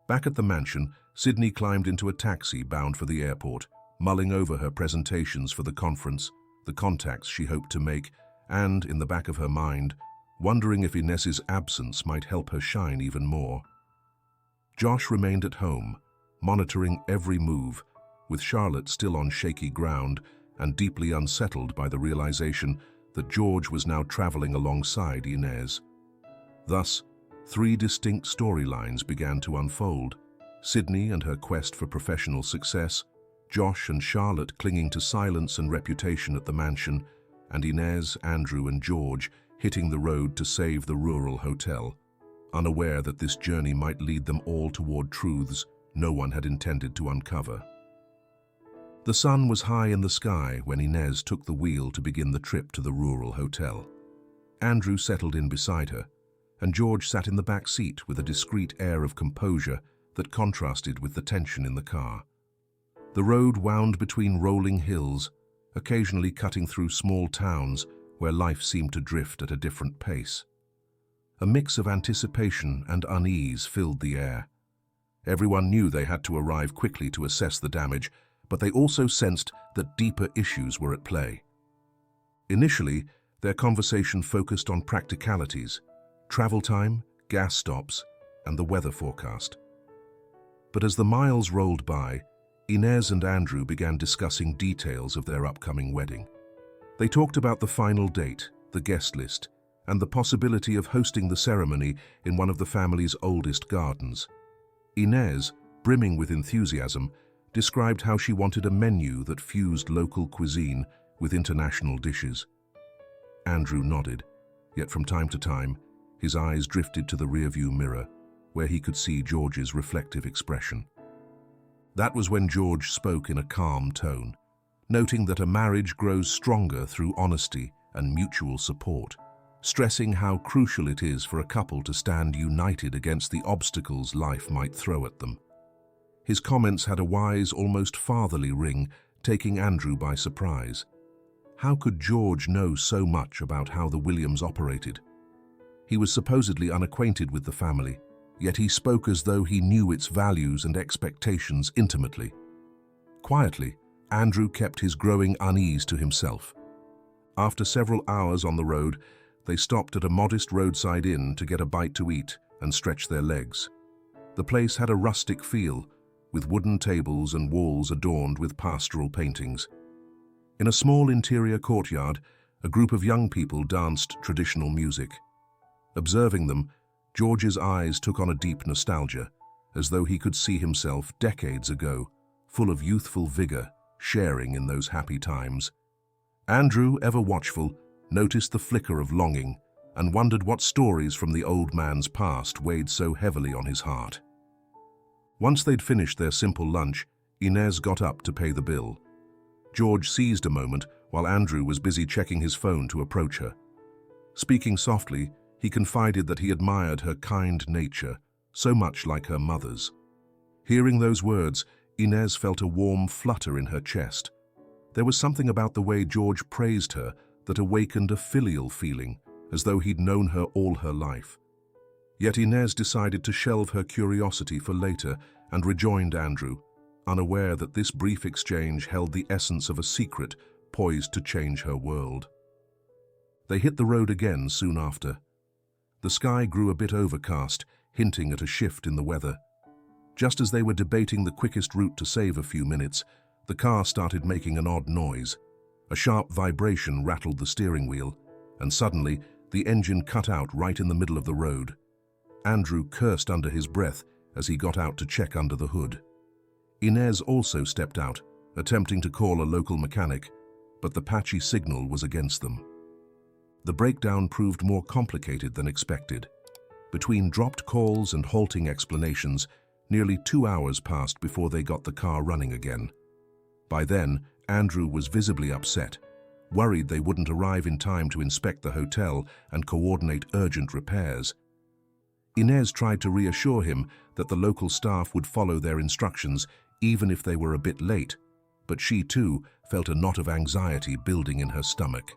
Back at the mansion, Sydney climbed into a taxi bound for the airport, mulling over her presentations for the conference, the contacts she hoped to make, and, in the back of her mind, wondering if Inez's absence might help her shine even more. Josh remained at home, monitoring every move, with Charlotte still on shaky ground and deeply unsettled by the realization that George was now traveling alongside Inez. Thus, three distinct storylines began to unfold: Sydney and her quest for professional success, Josh and Charlotte clinging to silence and reputation at the mansion, and Inez, Andrew, and George hitting the road to save the rural hotel, unaware that this journey might lead them all toward truths no one had intended to uncover. The sun was high in the sky when Inez took the wheel to begin the trip to the rural hotel. Andrew settled in beside her, and George sat in the back seat with a discreet air of composure that contrasted with the tension in the car. The road wound between rolling hills, occasionally cutting through small towns where life seemed to drift at a different pace. A mix of anticipation and unease filled the air. Everyone knew they had to arrive quickly to assess the damage, but they also sensed that deeper issues were at play. Initially, their conversation focused on practicalities: travel time, gas stops, and the weather forecast. But as the miles rolled by, Inez and Andrew began discussing details of their upcoming wedding. They talked about the final date, the guest list, and the possibility of hosting the ceremony in one of the family's oldest gardens. Inez, brimming with enthusiasm, described how she wanted a menu that fused local cuisine with international dishes. Andrew nodded. yet from time to time, his eyes drifted to the rearview mirror, where he could see George's reflective expression. That was when George spoke in a calm tone, noting that a marriage grows stronger through honesty and mutual support, stressing how crucial it is for a couple to stand united against the obstacles life might throw at them. His comments had a wise, almost fatherly ring, taking Andrew by surprise. How could George know so much about how the Williams operated? He was supposedly unacquainted with the family, yet he spoke as though he knew its values and expectations intimately. Quietly, Andrew kept his growing unease to himself. After several hours on the road, they stopped at a modest roadside inn to get a bite to eat and stretch their legs. The place had a rustic feel, with wooden tables and walls adorned with pastoral paintings. In a small interior courtyard, a group of young people danced traditional music. Observing them, George's eyes took on a deep nostalgia, as though he could see himself decades ago, full of youthful vigor, sharing in those happy times. Andrew, ever watchful, noticed the flicker of longing and wondered what stories from the old man's past weighed so heavily on his heart. Once they'd finished their simple lunch, Inez got up to pay the bill. George seized a moment while Andrew was busy checking his phone to approach her. Speaking softly, he confided that he admired her kind nature, so much like her mother's. Hearing those words, Inez felt a warm flutter in her chest. There was something about the way George praised her that awakened a filial feeling, as though he'd known her all her life. Yet Inez decided to shelve her curiosity for later and rejoined Andrew, unaware that this brief exchange held the essence of a secret poised to change her world. They hit the road again soon after. The sky grew a bit overcast, hinting at a shift in the weather. Just as they were debating the quickest route to save a few minutes, the car started making an odd noise. A sharp vibration rattled the steering wheel, and suddenly the engine cut out right in the middle of the road. Andrew cursed under his breath as he got out to check under the hood. Inez also stepped out, attempting to call a local mechanic, but the patchy signal was against them. The breakdown proved more complicated than expected. Between dropped calls and halting explanations, nearly 2 hours passed before they got the car running again. By then, Andrew was visibly upset, worried they wouldn't arrive in time to inspect the hotel and coordinate urgent repairs. Inez tried to reassure him that the local staff would follow their instructions even if they were a bit late, but she too felt a knot of anxiety building in her stomach.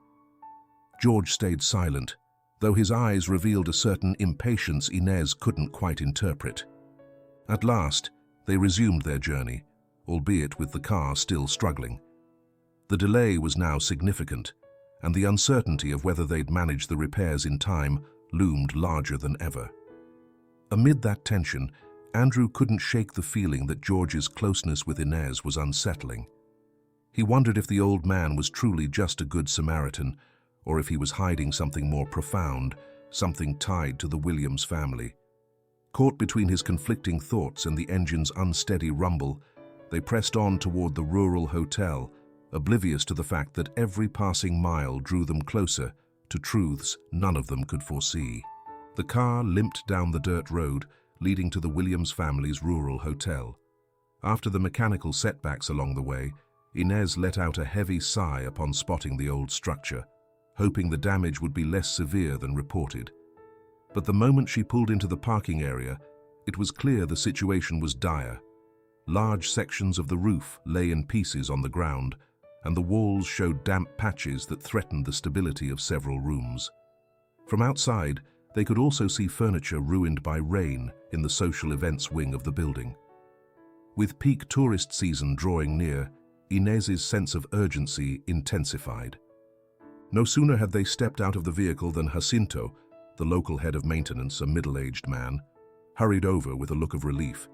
George stayed silent, though his eyes revealed a certain impatience Inez couldn't quite interpret. At last, they resumed their journey, albeit with the car still struggling. The delay was now significant, and the uncertainty of whether they'd manage the repairs in time loomed larger than ever. Amid that tension, Andrew couldn't shake the feeling that George's closeness with Inez was unsettling. He wondered if the old man was truly just a good Samaritan, or if he was hiding something more profound, something tied to the Williams family. Caught between his conflicting thoughts and the engine's unsteady rumble, they pressed on toward the rural hotel, oblivious to the fact that every passing mile drew them closer to truths none of them could foresee. The car limped down the dirt road, leading to the Williams family's rural hotel. After the mechanical setbacks along the way, Inez let out a heavy sigh upon spotting the old structure, hoping the damage would be less severe than reported. But the moment she pulled into the parking area, it was clear the situation was dire. Large sections of the roof lay in pieces on the ground, and the walls showed damp patches that threatened the stability of several rooms. From outside, they could also see furniture ruined by rain in the social events wing of the building. With peak tourist season drawing near, Inez's sense of urgency intensified. No sooner had they stepped out of the vehicle than Jacinto, the local head of maintenance, a middle-aged man, hurried over with a look of relief.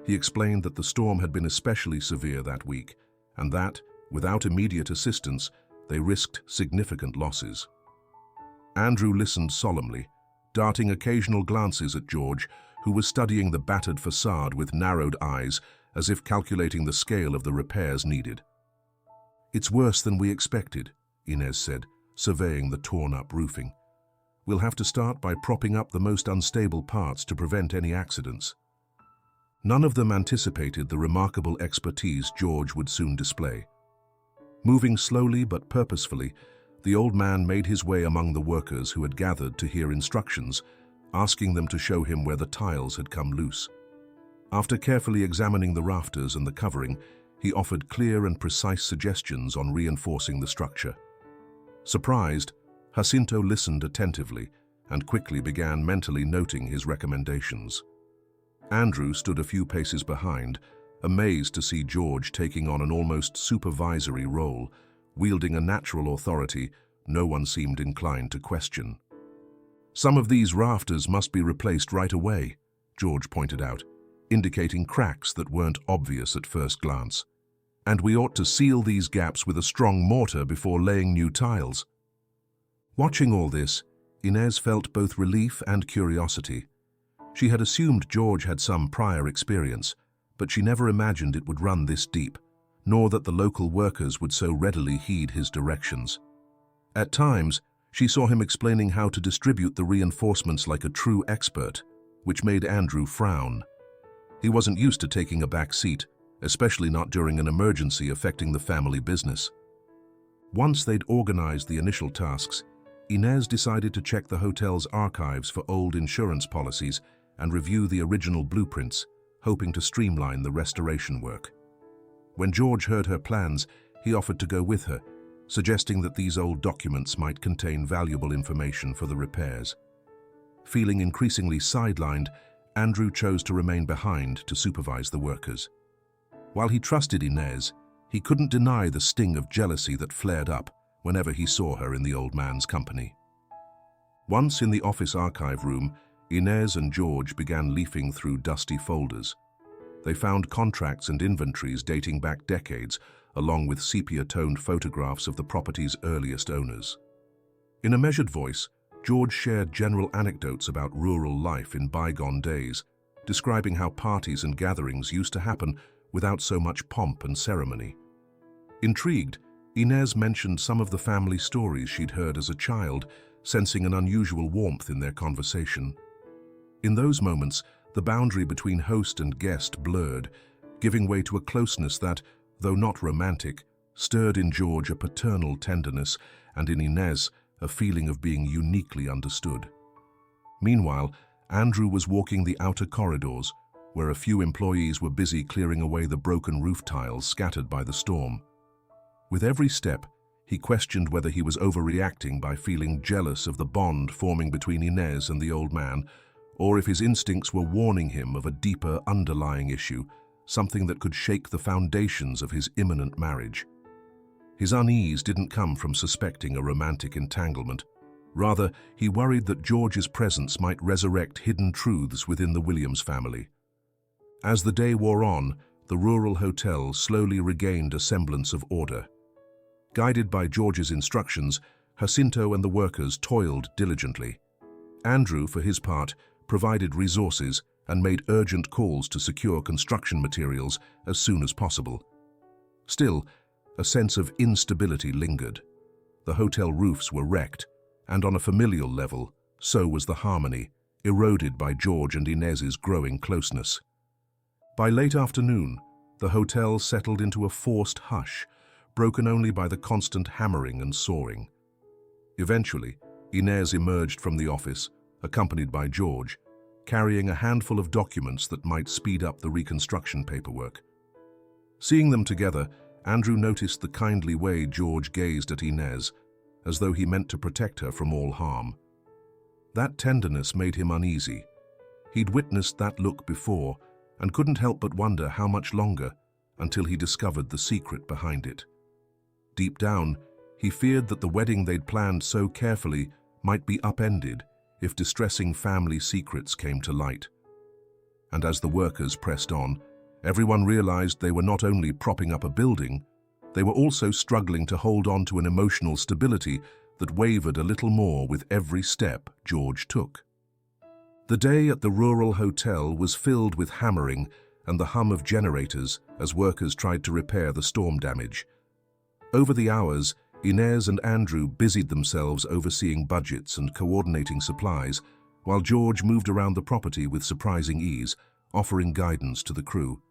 He explained that the storm had been especially severe that week, and that, without immediate assistance, they risked significant losses. Andrew listened solemnly, darting occasional glances at George, who was studying the battered facade with narrowed eyes, as if calculating the scale of the repairs needed. "It's worse than we expected," Inez said, surveying the torn-up roofing. We'll have to start by propping up the most unstable parts to prevent any accidents." None of them anticipated the remarkable expertise George would soon display. Moving slowly but purposefully, the old man made his way among the workers who had gathered to hear instructions, asking them to show him where the tiles had come loose. After carefully examining the rafters and the covering, he offered clear and precise suggestions on reinforcing the structure. Surprised, Jacinto listened attentively and quickly began mentally noting his recommendations. Andrew stood a few paces behind, amazed to see George taking on an almost supervisory role, wielding a natural authority no one seemed inclined to question. "Some of these rafters must be replaced right away," George pointed out, indicating cracks that weren't obvious at first glance. "And we ought to seal these gaps with a strong mortar before laying new tiles." Watching all this, Inez felt both relief and curiosity. She had assumed George had some prior experience, but she never imagined it would run this deep, nor that the local workers would so readily heed his directions. At times, she saw him explaining how to distribute the reinforcements like a true expert, which made Andrew frown. He wasn't used to taking a back seat, especially not during an emergency affecting the family business. Once they'd organized the initial tasks, Inez decided to check the hotel's archives for old insurance policies and review the original blueprints, hoping to streamline the restoration work. When George heard her plans, he offered to go with her, suggesting that these old documents might contain valuable information for the repairs. Feeling increasingly sidelined, Andrew chose to remain behind to supervise the workers. While he trusted Inez, he couldn't deny the sting of jealousy that flared up whenever he saw her in the old man's company. Once in the office archive room, Inez and George began leafing through dusty folders. They found contracts and inventories dating back decades, along with sepia-toned photographs of the property's earliest owners. In a measured voice, George shared general anecdotes about rural life in bygone days, describing how parties and gatherings used to happen without so much pomp and ceremony. Intrigued, Inez mentioned some of the family stories she'd heard as a child, sensing an unusual warmth in their conversation. In those moments, the boundary between host and guest blurred, giving way to a closeness that, though not romantic, stirred in George a paternal tenderness and in Inez a feeling of being uniquely understood. Meanwhile, Andrew was walking the outer corridors, where a few employees were busy clearing away the broken roof tiles scattered by the storm. With every step, he questioned whether he was overreacting by feeling jealous of the bond forming between Inez and the old man, or if his instincts were warning him of a deeper underlying issue, something that could shake the foundations of his imminent marriage. His unease didn't come from suspecting a romantic entanglement. Rather, he worried that George's presence might resurrect hidden truths within the Williams family. As the day wore on, the rural hotel slowly regained a semblance of order. Guided by George's instructions, Jacinto and the workers toiled diligently. Andrew, for his part, provided resources and made urgent calls to secure construction materials as soon as possible. Still, a sense of instability lingered. The hotel roofs were wrecked, and on a familial level, so was the harmony, eroded by George and Inez's growing closeness. By late afternoon, the hotel settled into a forced hush, broken only by the constant hammering and sawing. Eventually, Inez emerged from the office, accompanied by George, carrying a handful of documents that might speed up the reconstruction paperwork. Seeing them together, Andrew noticed the kindly way George gazed at Inez, as though he meant to protect her from all harm. That tenderness made him uneasy. He'd witnessed that look before, and couldn't help but wonder how much longer, until he discovered the secret behind it. Deep down, he feared that the wedding they'd planned so carefully might be upended if distressing family secrets came to light. And as the workers pressed on, everyone realized they were not only propping up a building, they were also struggling to hold on to an emotional stability that wavered a little more with every step George took. The day at the rural hotel was filled with hammering and the hum of generators as workers tried to repair the storm damage. Over the hours, Inez and Andrew busied themselves overseeing budgets and coordinating supplies, while George moved around the property with surprising ease, offering guidance to the crew.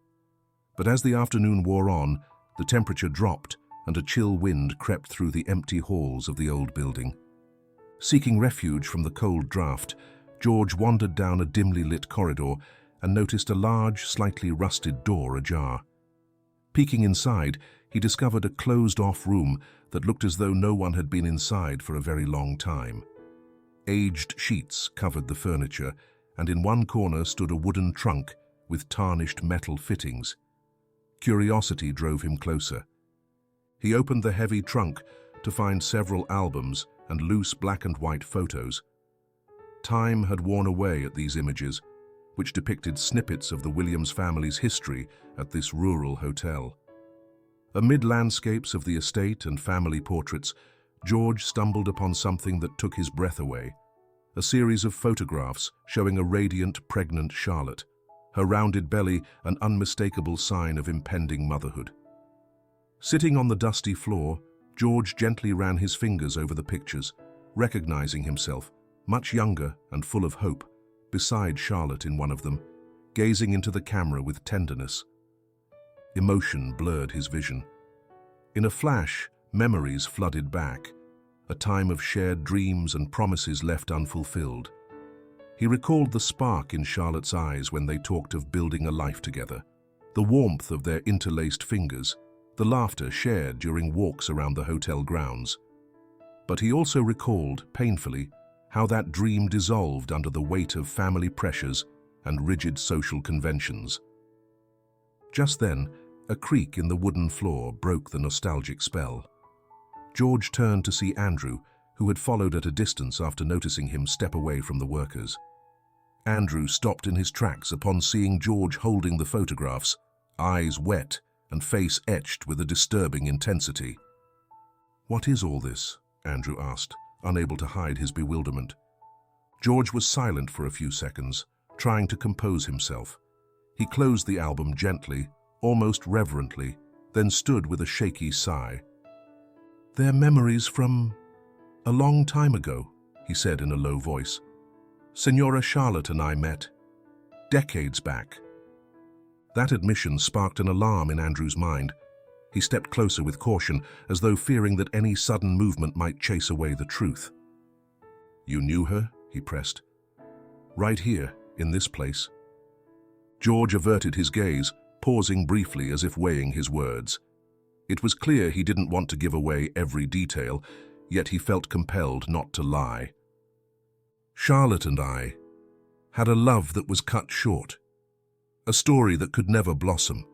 But as the afternoon wore on, the temperature dropped and a chill wind crept through the empty halls of the old building. Seeking refuge from the cold draft, George wandered down a dimly lit corridor and noticed a large, slightly rusted door ajar. Peeking inside, he discovered a closed-off room that looked as though no one had been inside for a very long time. Aged sheets covered the furniture, and in one corner stood a wooden trunk with tarnished metal fittings. Curiosity drove him closer. He opened the heavy trunk to find several albums and loose black and white photos. Time had worn away at these images, which depicted snippets of the Williams family's history at this rural hotel. Amid landscapes of the estate and family portraits, George stumbled upon something that took his breath away. A series of photographs showing a radiant, pregnant Charlotte, her rounded belly an unmistakable sign of impending motherhood. Sitting on the dusty floor, George gently ran his fingers over the pictures, recognizing himself, much younger and full of hope, beside Charlotte in one of them, gazing into the camera with tenderness. Emotion blurred his vision. In a flash, memories flooded back, a time of shared dreams and promises left unfulfilled. He recalled the spark in Charlotte's eyes when they talked of building a life together, the warmth of their interlaced fingers, the laughter shared during walks around the hotel grounds. But he also recalled, painfully, how that dream dissolved under the weight of family pressures and rigid social conventions. Just then, a creak in the wooden floor broke the nostalgic spell. George turned to see Andrew, who had followed at a distance after noticing him step away from the workers. Andrew stopped in his tracks upon seeing George holding the photographs, eyes wet and face etched with a disturbing intensity. "What is all this?" Andrew asked, unable to hide his bewilderment. George was silent for a few seconds, trying to compose himself. He closed the album gently, almost reverently, then stood with a shaky sigh. "They're memories from a long time ago," he said in a low voice. "Senora Charlotte and I met decades back." That admission sparked an alarm in Andrew's mind. He stepped closer with caution, as though fearing that any sudden movement might chase away the truth. "You knew her?" he pressed. "Right here, in this place." George averted his gaze, pausing briefly as if weighing his words. It was clear he didn't want to give away every detail, yet he felt compelled not to lie. "Charlotte and I had a love that was cut short, a story that could never blossom.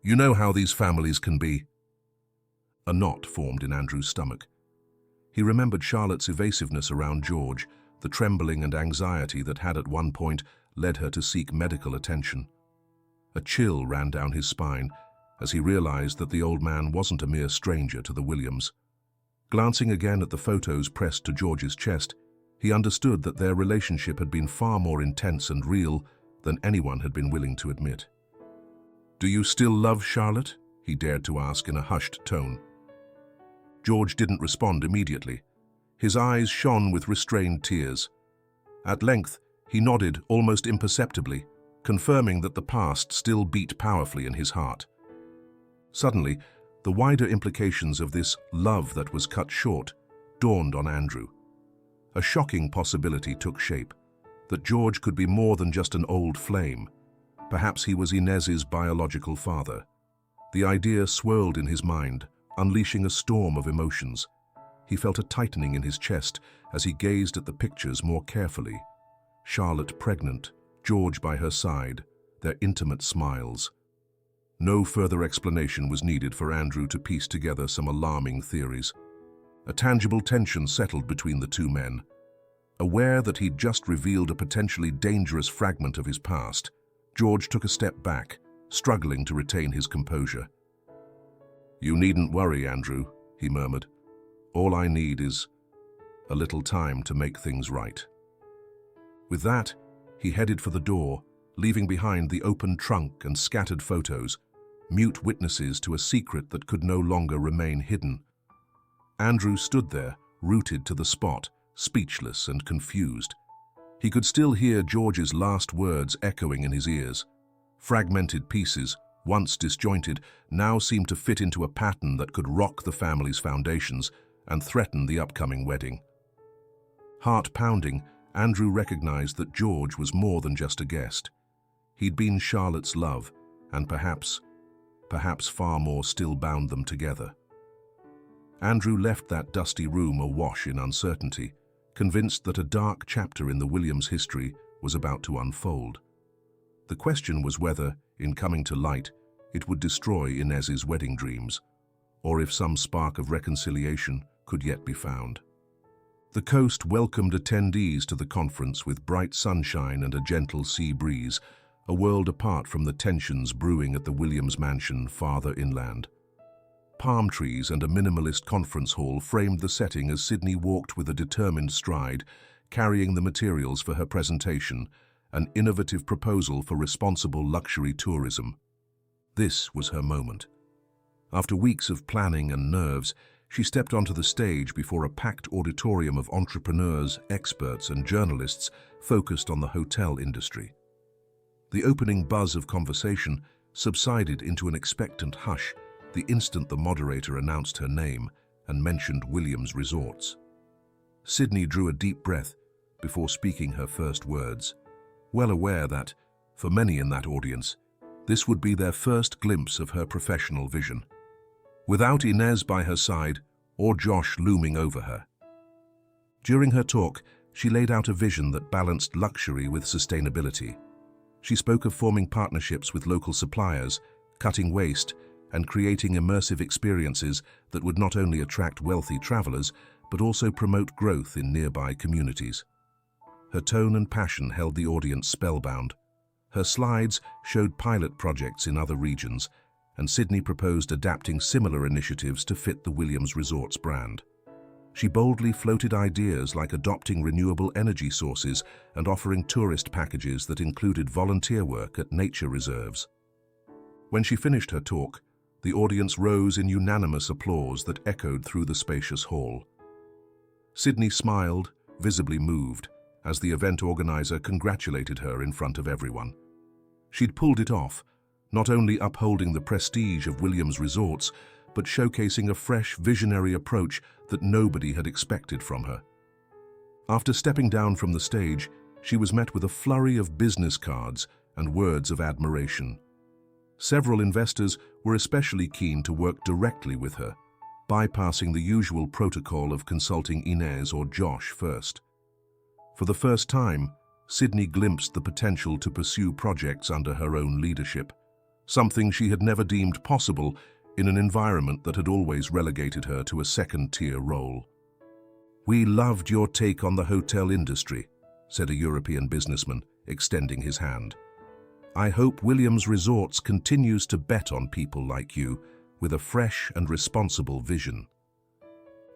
You know how these families can be." A knot formed in Andrew's stomach. He remembered Charlotte's evasiveness around George, the trembling and anxiety that had at one point led her to seek medical attention. A chill ran down his spine as he realized that the old man wasn't a mere stranger to the Williams. Glancing again at the photos pressed to George's chest, he understood that their relationship had been far more intense and real than anyone had been willing to admit. "Do you still love Charlotte?" he dared to ask in a hushed tone. George didn't respond immediately. His eyes shone with restrained tears. At length, he nodded almost imperceptibly, confirming that the past still beat powerfully in his heart. Suddenly, the wider implications of this love that was cut short dawned on Andrew. A shocking possibility took shape, that George could be more than just an old flame. Perhaps he was Inez's biological father. The idea swirled in his mind, unleashing a storm of emotions. He felt a tightening in his chest as he gazed at the pictures more carefully. Charlotte pregnant, George by her side, their intimate smiles. No further explanation was needed for Andrew to piece together some alarming theories. A tangible tension settled between the two men. Aware that he'd just revealed a potentially dangerous fragment of his past, George took a step back, struggling to retain his composure. "You needn't worry, Andrew," he murmured. "All I need is a little time to make things right." With that, he headed for the door, leaving behind the open trunk and scattered photos, mute witnesses to a secret that could no longer remain hidden. Andrew stood there, rooted to the spot, speechless and confused. He could still hear George's last words echoing in his ears. Fragmented pieces, once disjointed, now seemed to fit into a pattern that could rock the family's foundations and threaten the upcoming wedding. Heart pounding, Andrew recognized that George was more than just a guest. He'd been Charlotte's love, and perhaps far more still bound them together. Andrew left that dusty room awash in uncertainty, convinced that a dark chapter in the Williams history was about to unfold. The question was whether, in coming to light, it would destroy Inez's wedding dreams, or if some spark of reconciliation could yet be found. The coast welcomed attendees to the conference with bright sunshine and a gentle sea breeze, a world apart from the tensions brewing at the Williams mansion farther inland. Palm trees and a minimalist conference hall framed the setting as Sydney walked with a determined stride, carrying the materials for her presentation, an innovative proposal for responsible luxury tourism. This was her moment. After weeks of planning and nerves, she stepped onto the stage before a packed auditorium of entrepreneurs, experts, and journalists focused on the hotel industry. The opening buzz of conversation subsided into an expectant hush the instant the moderator announced her name and mentioned Williams Resorts. Sydney drew a deep breath before speaking her first words, well aware that, for many in that audience, this would be their first glimpse of her professional vision. Without Inez by her side or Josh looming over her. During her talk, she laid out a vision that balanced luxury with sustainability. She spoke of forming partnerships with local suppliers, cutting waste, and creating immersive experiences that would not only attract wealthy travelers, but also promote growth in nearby communities. Her tone and passion held the audience spellbound. Her slides showed pilot projects in other regions, and Sydney proposed adapting similar initiatives to fit the Williams Resorts brand. She boldly floated ideas like adopting renewable energy sources and offering tourist packages that included volunteer work at nature reserves. When she finished her talk, the audience rose in unanimous applause that echoed through the spacious hall. Sydney smiled, visibly moved, as the event organizer congratulated her in front of everyone. She'd pulled it off, not only upholding the prestige of Williams Resorts, but showcasing a fresh, visionary approach that nobody had expected from her. After stepping down from the stage, she was met with a flurry of business cards and words of admiration. Several investors were especially keen to work directly with her, bypassing the usual protocol of consulting Inez or Josh first. For the first time, Sydney glimpsed the potential to pursue projects under her own leadership, something she had never deemed possible in an environment that had always relegated her to a second-tier role. "We loved your take on the hotel industry," said a European businessman, extending his hand. "I hope Williams Resorts continues to bet on people like you with a fresh and responsible vision."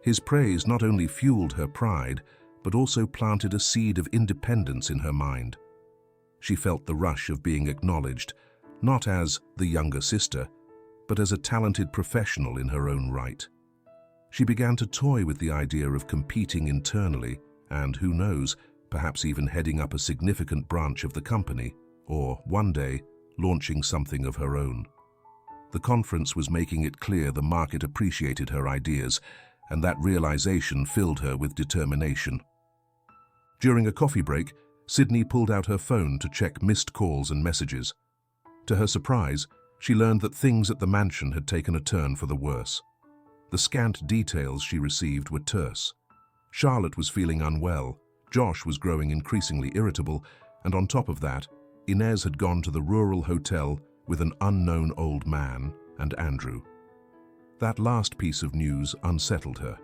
His praise not only fueled her pride, but also planted a seed of independence in her mind. She felt the rush of being acknowledged, not as the younger sister, but as a talented professional in her own right. She began to toy with the idea of competing internally and, who knows, perhaps even heading up a significant branch of the company, or, one day, launching something of her own. The conference was making it clear the market appreciated her ideas, and that realization filled her with determination. During a coffee break, Sydney pulled out her phone to check missed calls and messages. To her surprise, she learned that things at the mansion had taken a turn for the worse. The scant details she received were terse. Charlotte was feeling unwell, Josh was growing increasingly irritable, and on top of that, Inez had gone to the rural hotel with an unknown old man and Andrew. That last piece of news unsettled her,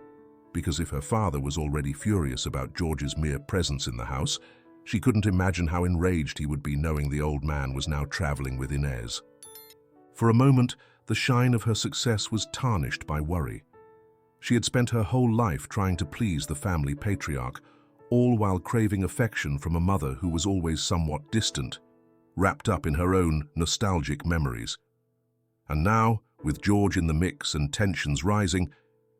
because if her father was already furious about George's mere presence in the house, she couldn't imagine how enraged he would be knowing the old man was now traveling with Inez. For a moment, the shine of her success was tarnished by worry. She had spent her whole life trying to please the family patriarch, all while craving affection from a mother who was always somewhat distant, wrapped up in her own nostalgic memories. And now, with George in the mix and tensions rising,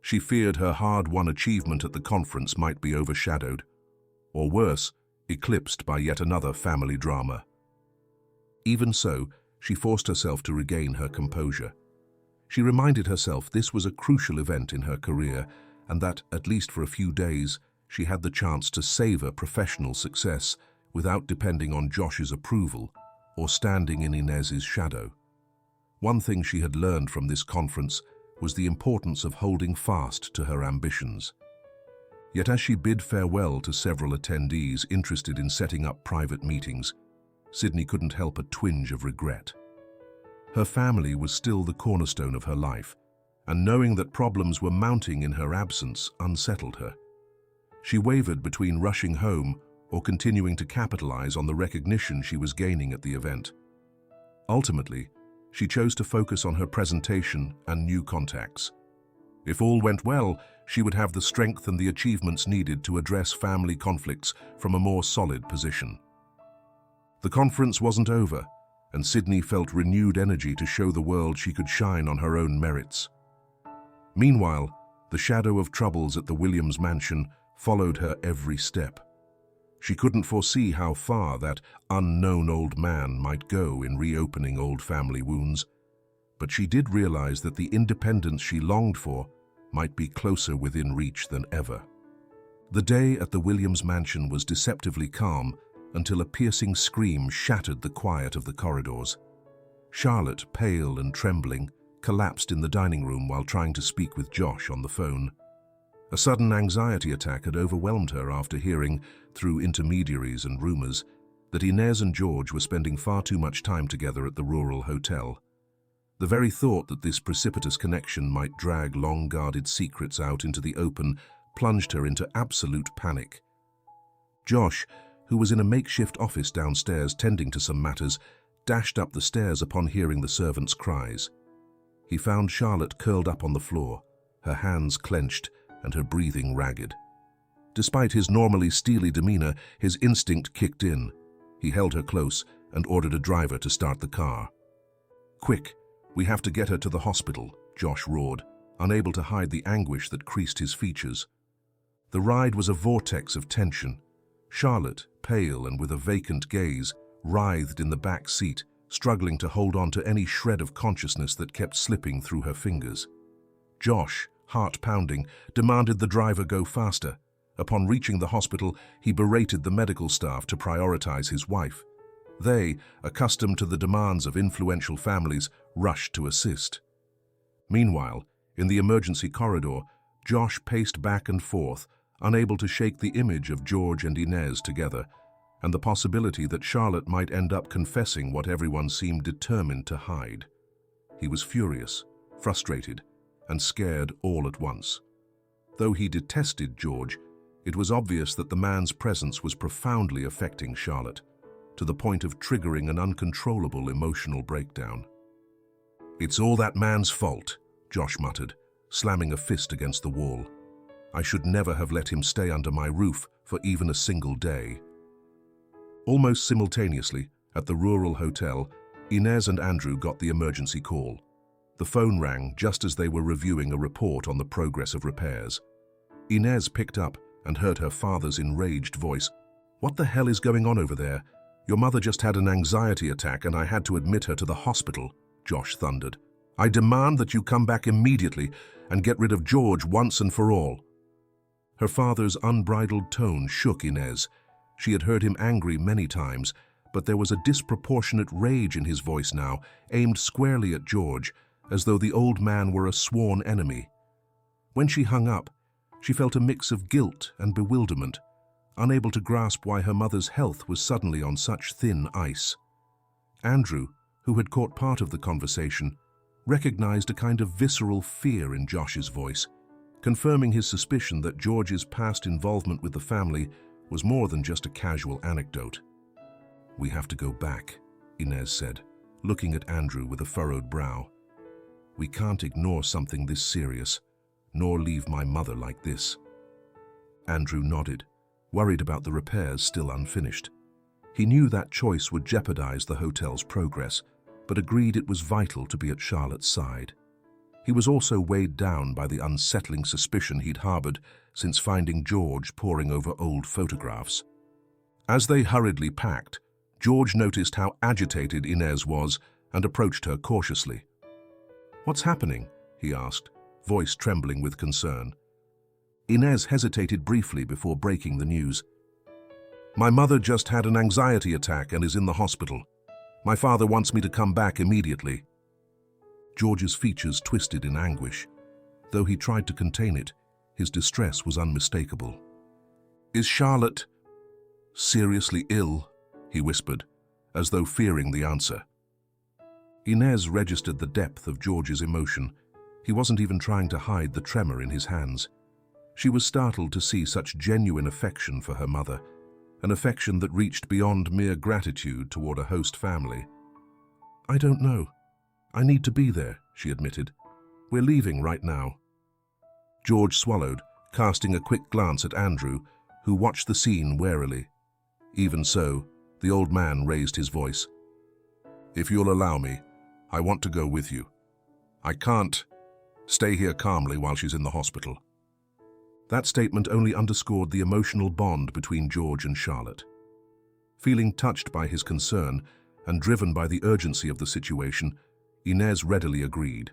She feared her hard-won achievement at the conference might be overshadowed, or worse, eclipsed by yet another family drama. Even so, she forced herself to regain her composure. She reminded herself this was a crucial event in her career and that, at least for a few days, she had the chance to savor professional success without depending on Josh's approval or standing in Inez's shadow. One thing she had learned from this conference was the importance of holding fast to her ambitions. Yet as she bid farewell to several attendees interested in setting up private meetings, Sydney couldn't help a twinge of regret. Her family was still the cornerstone of her life, and knowing that problems were mounting in her absence unsettled her. She wavered between rushing home or continuing to capitalize on the recognition she was gaining at the event. Ultimately, she chose to focus on her presentation and new contacts. If all went well, she would have the strength and the achievements needed to address family conflicts from a more solid position. The conference wasn't over, and Sydney felt renewed energy to show the world she could shine on her own merits. Meanwhile, the shadow of troubles at the Williams mansion followed her every step. She couldn't foresee how far that unknown old man might go in reopening old family wounds, but she did realize that the independence she longed for might be closer within reach than ever. The day at the Williams mansion was deceptively calm until a piercing scream shattered the quiet of the corridors. Charlotte, pale and trembling, collapsed in the dining room while trying to speak with Josh on the phone. A sudden anxiety attack had overwhelmed her after hearing, through intermediaries and rumors, that Inez and George were spending far too much time together at the rural hotel. The very thought that this precipitous connection might drag long-guarded secrets out into the open plunged her into absolute panic. Josh, who was in a makeshift office downstairs tending to some matters, dashed up the stairs upon hearing the servants' cries. He found Charlotte curled up on the floor, her hands clenched and her breathing ragged. Despite his normally steely demeanor, his instinct kicked in. He held her close and ordered a driver to start the car. "Quick, we have to get her to the hospital," Josh roared, unable to hide the anguish that creased his features. The ride was a vortex of tension. Charlotte, pale and with a vacant gaze, writhed in the back seat, struggling to hold on to any shred of consciousness that kept slipping through her fingers. Josh, heart pounding, demanded the driver go faster. Upon reaching the hospital, he berated the medical staff to prioritize his wife. They, accustomed to the demands of influential families, rushed to assist. Meanwhile, in the emergency corridor, Josh paced back and forth, unable to shake the image of George and Inez together, and the possibility that Charlotte might end up confessing what everyone seemed determined to hide. He was furious, frustrated, and scared all at once. Though he detested George, it was obvious that the man's presence was profoundly affecting Charlotte, to the point of triggering an uncontrollable emotional breakdown. "It's all that man's fault," Josh muttered, slamming a fist against the wall. "I should never have let him stay under my roof for even a single day." Almost simultaneously, at the rural hotel, Inez and Andrew got the emergency call. The phone rang just as they were reviewing a report on the progress of repairs. Inez picked up and heard her father's enraged voice. "What the hell is going on over there? Your mother just had an anxiety attack and I had to admit her to the hospital," Josh thundered. "I demand that you come back immediately and get rid of George once and for all." Her father's unbridled tone shook Inez. She had heard him angry many times, but there was a disproportionate rage in his voice now, aimed squarely at George, as though the old man were a sworn enemy. When she hung up, she felt a mix of guilt and bewilderment, unable to grasp why her mother's health was suddenly on such thin ice. Andrew, who had caught part of the conversation, recognized a kind of visceral fear in Josh's voice, confirming his suspicion that George's past involvement with the family was more than just a casual anecdote. "We have to go back," Inez said, looking at Andrew with a furrowed brow. "We can't ignore something this serious, nor leave my mother like this." Andrew nodded, worried about the repairs still unfinished. He knew that choice would jeopardize the hotel's progress, but agreed it was vital to be at Charlotte's side. He was also weighed down by the unsettling suspicion he'd harbored since finding George poring over old photographs. As they hurriedly packed, George noticed how agitated Inez was and approached her cautiously. "What's happening?" he asked, voice trembling with concern. Inez hesitated briefly before breaking the news. "My mother just had an anxiety attack and is in the hospital. My father wants me to come back immediately." George's features twisted in anguish. Though he tried to contain it, his distress was unmistakable. "Is Charlotte seriously ill?" he whispered, as though fearing the answer. Inez registered the depth of George's emotion. He wasn't even trying to hide the tremor in his hands. She was startled to see such genuine affection for her mother, an affection that reached beyond mere gratitude toward a host family. "I don't know. I need to be there," she admitted. "We're leaving right now." George swallowed, casting a quick glance at Andrew, who watched the scene warily. Even so, the old man raised his voice. "If you'll allow me, I want to go with you. I can't stay here calmly while she's in the hospital." That statement only underscored the emotional bond between George and Charlotte. Feeling touched by his concern and driven by the urgency of the situation, Inez readily agreed.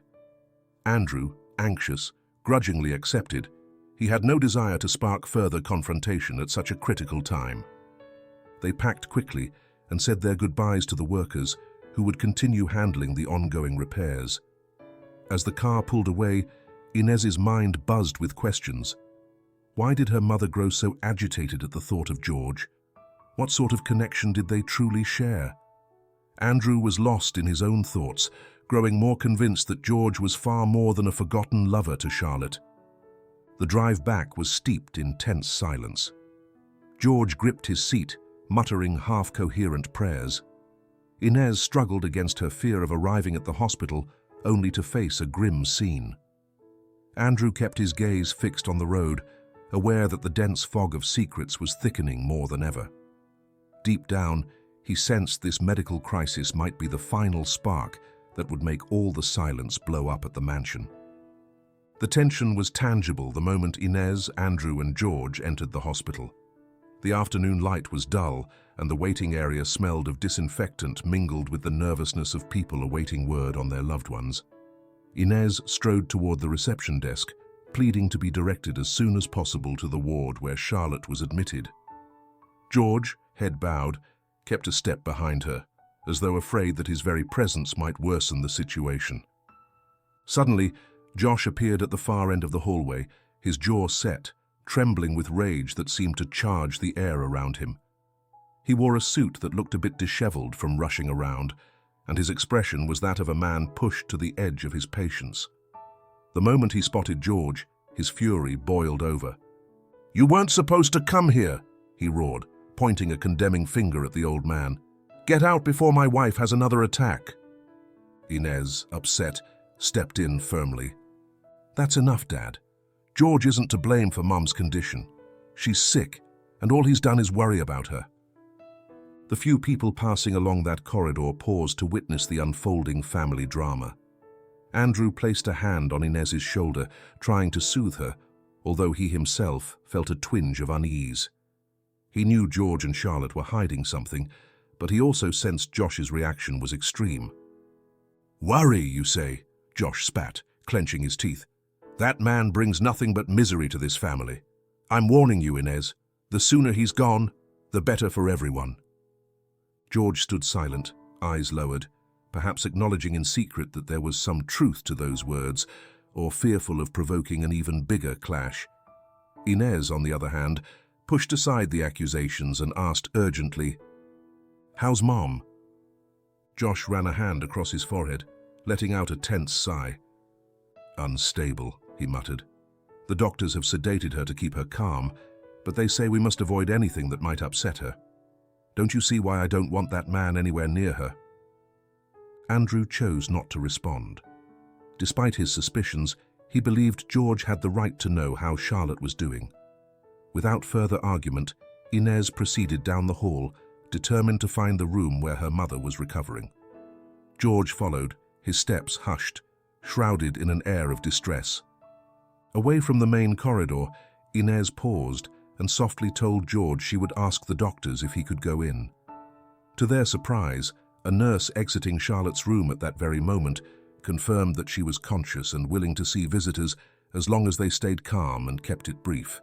Andrew, anxious, grudgingly accepted. He had no desire to spark further confrontation at such a critical time. They packed quickly and said their goodbyes to the workers who would continue handling the ongoing repairs. As the car pulled away, Inez's mind buzzed with questions. Why did her mother grow so agitated at the thought of George? What sort of connection did they truly share? Andrew was lost in his own thoughts, growing more convinced that George was far more than a forgotten lover to Charlotte. The drive back was steeped in tense silence. George gripped his seat, muttering half-coherent prayers. Inez struggled against her fear of arriving at the hospital, only to face a grim scene. Andrew kept his gaze fixed on the road, aware that the dense fog of secrets was thickening more than ever. Deep down, he sensed this medical crisis might be the final spark that would make all the silence blow up at the mansion. The tension was tangible the moment Inez, Andrew, and George entered the hospital. The afternoon light was dull, and the waiting area smelled of disinfectant mingled with the nervousness of people awaiting word on their loved ones. Inez strode toward the reception desk, pleading to be directed as soon as possible to the ward where Charlotte was admitted. George, head bowed, kept a step behind her, as though afraid that his very presence might worsen the situation. Suddenly, Josh appeared at the far end of the hallway, his jaw set, trembling with rage that seemed to charge the air around him. He wore a suit that looked a bit disheveled from rushing around, and his expression was that of a man pushed to the edge of his patience. The moment he spotted George, his fury boiled over. "You weren't supposed to come here," he roared, pointing a condemning finger at the old man. "Get out before my wife has another attack." Inez, upset, stepped in firmly. "That's enough, Dad. George isn't to blame for Mum's condition. She's sick, and all he's done is worry about her." The few people passing along that corridor paused to witness the unfolding family drama. Andrew placed a hand on Inez's shoulder, trying to soothe her, although he himself felt a twinge of unease. He knew George and Charlotte were hiding something, but he also sensed Josh's reaction was extreme. "Worry, you say?" Josh spat, clenching his teeth. "That man brings nothing but misery to this family. I'm warning you, Inez. The sooner he's gone, the better for everyone." George stood silent, eyes lowered, perhaps acknowledging in secret that there was some truth to those words, or fearful of provoking an even bigger clash. Inez, on the other hand, pushed aside the accusations and asked urgently, "How's Mom?" Josh ran a hand across his forehead, letting out a tense sigh. "Unstable," he muttered. "The doctors have sedated her to keep her calm, but they say we must avoid anything that might upset her. Don't you see why I don't want that man anywhere near her?" Andrew chose not to respond. Despite his suspicions, he believed George had the right to know how Charlotte was doing. Without further argument, Inez proceeded down the hall, determined to find the room where her mother was recovering. George followed, his steps hushed, shrouded in an air of distress. Away from the main corridor, Inez paused and softly told George she would ask the doctors if he could go in. To their surprise, a nurse exiting Charlotte's room at that very moment confirmed that she was conscious and willing to see visitors as long as they stayed calm and kept it brief.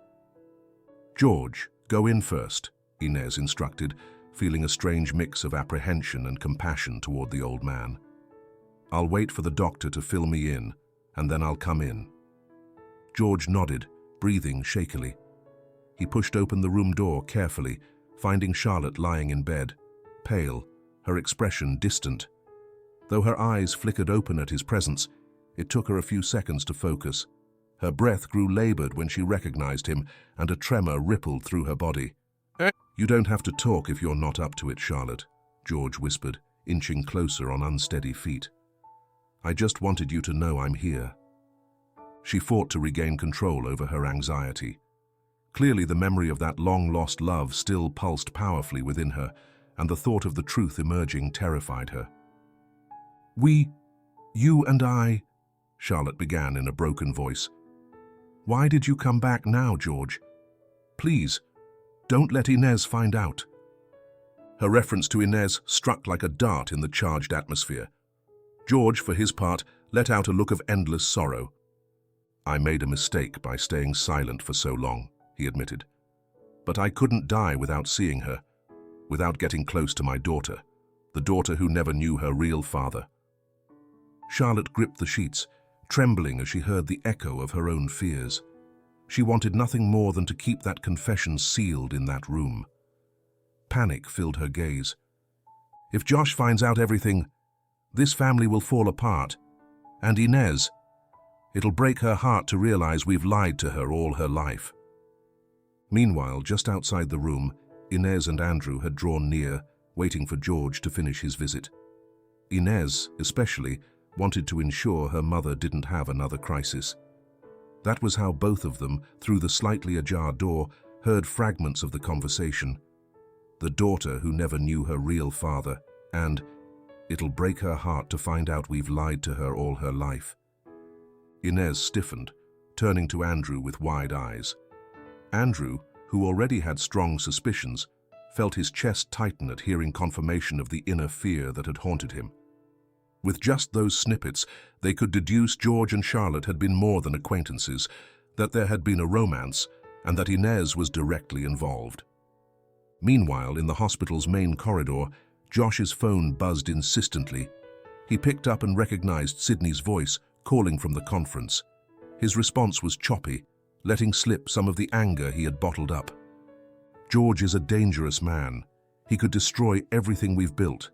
"George, go in first," Inez instructed, feeling a strange mix of apprehension and compassion toward the old man. "I'll wait for the doctor to fill me in, and then I'll come in." George nodded, breathing shakily. He pushed open the room door carefully, finding Charlotte lying in bed, pale, her expression distant. Though her eyes flickered open at his presence, it took her a few seconds to focus. Her breath grew labored when she recognized him, and a tremor rippled through her body. "You don't have to talk if you're not up to it, Charlotte," George whispered, inching closer on unsteady feet. "I just wanted you to know I'm here." She fought to regain control over her anxiety. Clearly, the memory of that long-lost love still pulsed powerfully within her, and the thought of the truth emerging terrified her. You and I," Charlotte began in a broken voice. "Why did you come back now, George? Please, don't let Inez find out." Her reference to Inez struck like a dart in the charged atmosphere. George, for his part, let out a look of endless sorrow. "I made a mistake by staying silent for so long," he admitted. "But I couldn't die without seeing her, without getting close to my daughter, the daughter who never knew her real father." Charlotte gripped the sheets, trembling as she heard the echo of her own fears. She wanted nothing more than to keep that confession sealed in that room. Panic filled her gaze. "If Josh finds out everything, this family will fall apart. And Inez, it'll break her heart to realize we've lied to her all her life." Meanwhile, just outside the room, Inez and Andrew had drawn near, waiting for George to finish his visit. Inez, especially, wanted to ensure her mother didn't have another crisis. That was how both of them, through the slightly ajar door, heard fragments of the conversation. The daughter who never knew her real father, and "It'll break her heart to find out we've lied to her all her life." Inez stiffened, turning to Andrew with wide eyes. Andrew, who already had strong suspicions, felt his chest tighten at hearing confirmation of the inner fear that had haunted him. With just those snippets, they could deduce George and Charlotte had been more than acquaintances, that there had been a romance, and that Inez was directly involved. Meanwhile, in the hospital's main corridor, Josh's phone buzzed insistently. He picked up and recognized Sydney's voice, calling from the conference. His response was choppy, letting slip some of the anger he had bottled up. "George is a dangerous man. He could destroy everything we've built.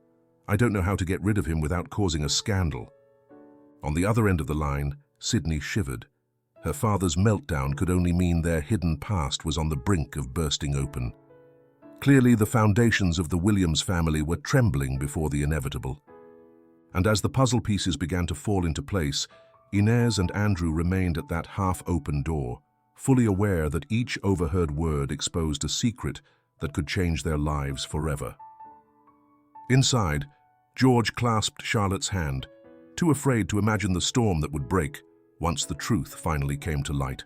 I don't know how to get rid of him without causing a scandal." On the other end of the line, Sydney shivered. Her father's meltdown could only mean their hidden past was on the brink of bursting open. Clearly, the foundations of the Williams family were trembling before the inevitable. And as the puzzle pieces began to fall into place, Inez and Andrew remained at that half-open door, fully aware that each overheard word exposed a secret that could change their lives forever. Inside, George clasped Charlotte's hand, too afraid to imagine the storm that would break once the truth finally came to light.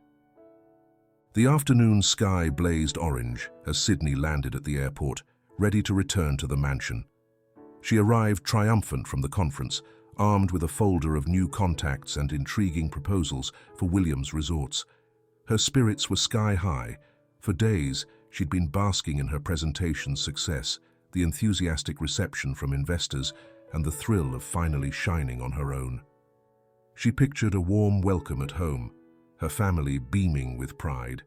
The afternoon sky blazed orange as Sydney landed at the airport, ready to return to the mansion. She arrived triumphant from the conference, armed with a folder of new contacts and intriguing proposals for Williams Resorts. Her spirits were sky-high. For days, she'd been basking in her presentation's success, the enthusiastic reception from investors, and the thrill of finally shining on her own. She pictured a warm welcome at home, her family beaming with pride.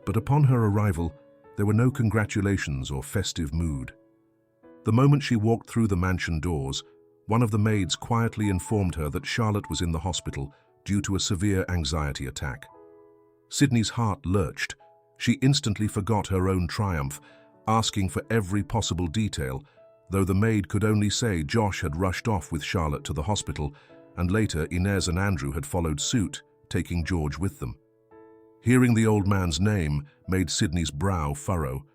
But upon her arrival, there were no congratulations or festive mood. The moment she walked through the mansion doors, one of the maids quietly informed her that Charlotte was in the hospital due to a severe anxiety attack. Sydney's heart lurched. She instantly forgot her own triumph, asking for every possible detail, though the maid could only say Josh had rushed off with Charlotte to the hospital, and later Inez and Andrew had followed suit, taking George with them. Hearing the old man's name made Sydney's brow furrow.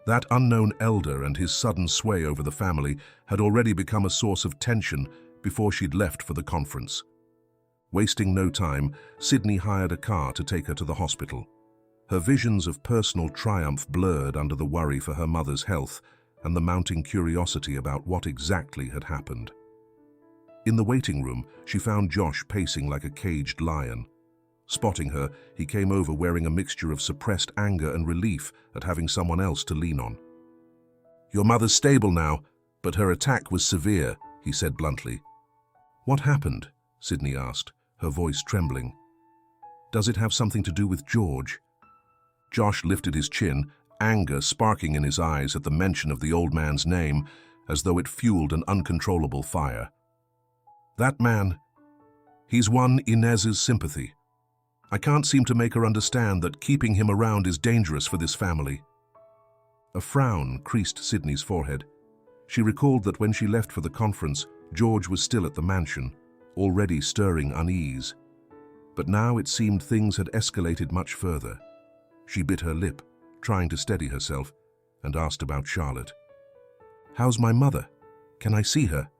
That unknown elder and his sudden sway over the family had already become a source of tension before she'd left for the conference. Wasting no time, Sydney hired a car to take her to the hospital. Her visions of personal triumph blurred under the worry for her mother's health and the mounting curiosity about what exactly had happened. In the waiting room, she found Josh pacing like a caged lion. Spotting her, he came over wearing a mixture of suppressed anger and relief at having someone else to lean on. "Your mother's stable now, but her attack was severe," he said bluntly. "What happened?" Sydney asked, her voice trembling. "Does it have something to do with George?" Josh lifted his chin, anger sparking in his eyes at the mention of the old man's name, as though it fueled an uncontrollable fire. "That man, he's won Inez's sympathy. I can't seem to make her understand that keeping him around is dangerous for this family." A frown creased Sydney's forehead. She recalled that when she left for the conference, George was still at the mansion, already stirring unease. But now it seemed things had escalated much further. She bit her lip, trying to steady herself, and asked about Charlotte. "How's my mother? Can I see her?"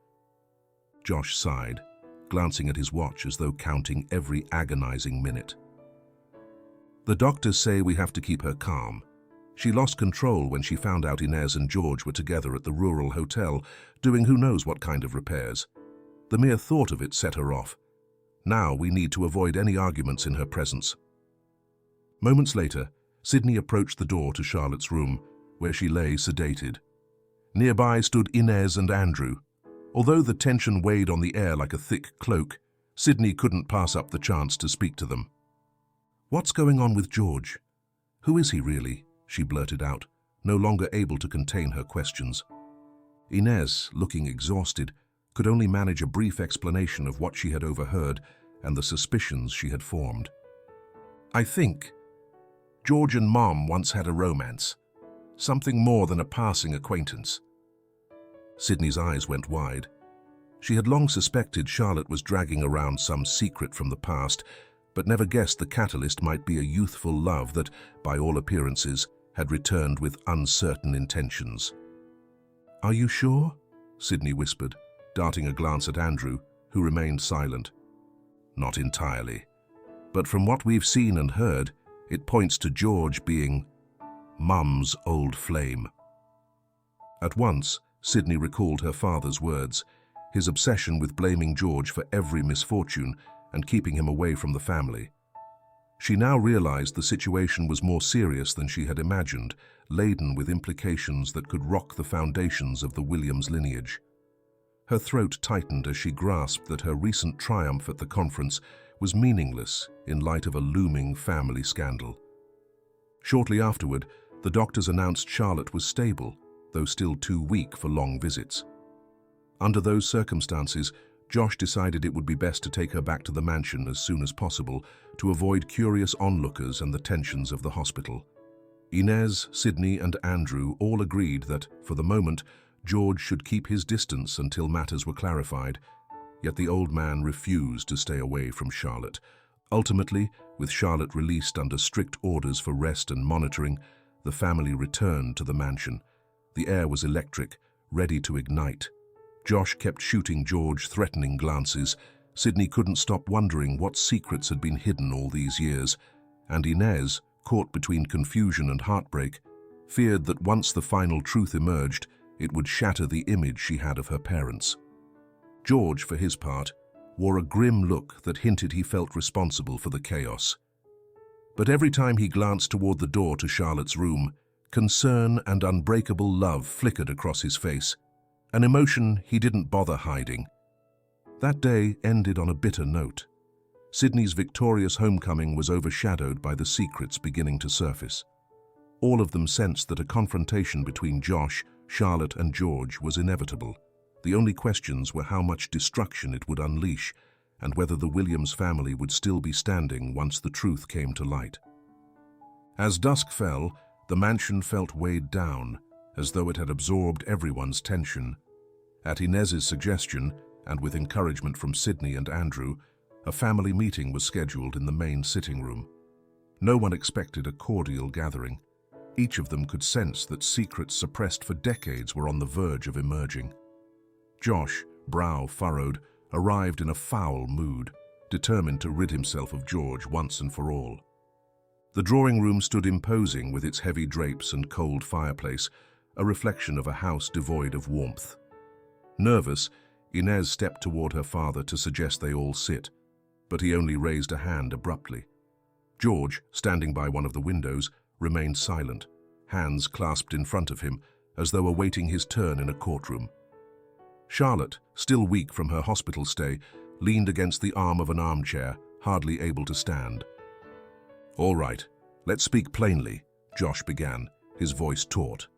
Josh sighed, glancing at his watch as though counting every agonizing minute. "The doctors say we have to keep her calm. She lost control when she found out Inez and George were together at the rural hotel, doing who knows what kind of repairs. The mere thought of it set her off. Now we need to avoid any arguments in her presence." Moments later, Sydney approached the door to Charlotte's room, where she lay sedated. Nearby stood Inez and Andrew. Although the tension weighed on the air like a thick cloak, Sydney couldn't pass up the chance to speak to them. "What's going on with George? Who is he really?" she blurted out, no longer able to contain her questions. Inez, looking exhausted, could only manage a brief explanation of what she had overheard and the suspicions she had formed. "I think George and Mom once had a romance, something more than a passing acquaintance." Sydney's eyes went wide. She had long suspected Charlotte was dragging around some secret from the past, but never guessed the catalyst might be a youthful love that, by all appearances, had returned with uncertain intentions. "Are you sure?" Sydney whispered, darting a glance at Andrew, who remained silent. "Not entirely. But from what we've seen and heard, it points to George being Mum's old flame." At once, Sydney recalled her father's words, his obsession with blaming George for every misfortune and keeping him away from the family. She now realized the situation was more serious than she had imagined, laden with implications that could rock the foundations of the Williams lineage. Her throat tightened as she grasped that her recent triumph at the conference was meaningless in light of a looming family scandal. Shortly afterward, the doctors announced Charlotte was stable, though still too weak for long visits. Under those circumstances, Josh decided it would be best to take her back to the mansion as soon as possible to avoid curious onlookers and the tensions of the hospital. Inez, Sydney, and Andrew all agreed that, for the moment, George should keep his distance until matters were clarified, yet the old man refused to stay away from Charlotte. Ultimately, with Charlotte released under strict orders for rest and monitoring, the family returned to the mansion. The air was electric, ready to ignite. Josh kept shooting George threatening glances. Sydney couldn't stop wondering what secrets had been hidden all these years, and Inez, caught between confusion and heartbreak, feared that once the final truth emerged, it would shatter the image she had of her parents. George, for his part, wore a grim look that hinted he felt responsible for the chaos. But every time he glanced toward the door to Charlotte's room, concern and unbreakable love flickered across his face, an emotion he didn't bother hiding. That day ended on a bitter note. Sydney's victorious homecoming was overshadowed by the secrets beginning to surface. All of them sensed that a confrontation between Josh, Charlotte, and George was inevitable. The only questions were how much destruction it would unleash and whether the Williams family would still be standing once the truth came to light. As dusk fell, the mansion felt weighed down, as though it had absorbed everyone's tension. At Inez's suggestion, and with encouragement from Sydney and Andrew, a family meeting was scheduled in the main sitting room. No one expected a cordial gathering. Each of them could sense that secrets suppressed for decades were on the verge of emerging. Josh, brow furrowed, arrived in a foul mood. determined to rid himself of George once and for all. The drawing room stood imposing with its heavy drapes and cold fireplace, a reflection of a house devoid of warmth. Nervous, Inez stepped toward her father to suggest they all sit, but he only raised a hand abruptly. George, standing by one of the windows, remained silent, hands clasped in front of him, as though awaiting his turn in a courtroom. Charlotte, still weak from her hospital stay, leaned against the arm of an armchair, hardly able to stand. "All right, let's speak plainly," Josh began, his voice taut.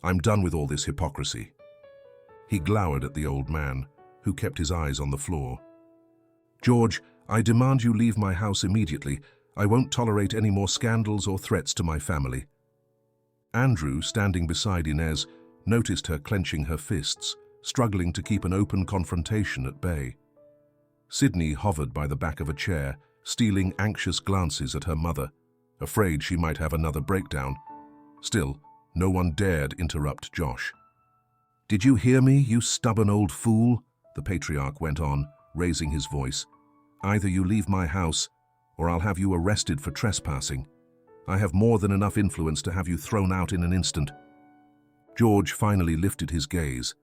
"I'm done with all this hypocrisy." He glowered at the old man, who kept his eyes on the floor. "George, I demand you leave my house immediately. I won't tolerate any more scandals or threats to my family." Andrew, standing beside Inez, noticed her clenching her fists, struggling to keep an open confrontation at bay. Sydney hovered by the back of a chair, stealing anxious glances at her mother, afraid she might have another breakdown. Still, no one dared interrupt Josh. "Did you hear me, you stubborn old fool?" the patriarch went on, raising his voice. "Either you leave my house, or I'll have you arrested for trespassing. I have more than enough influence to have you thrown out in an instant." George finally lifted his gaze.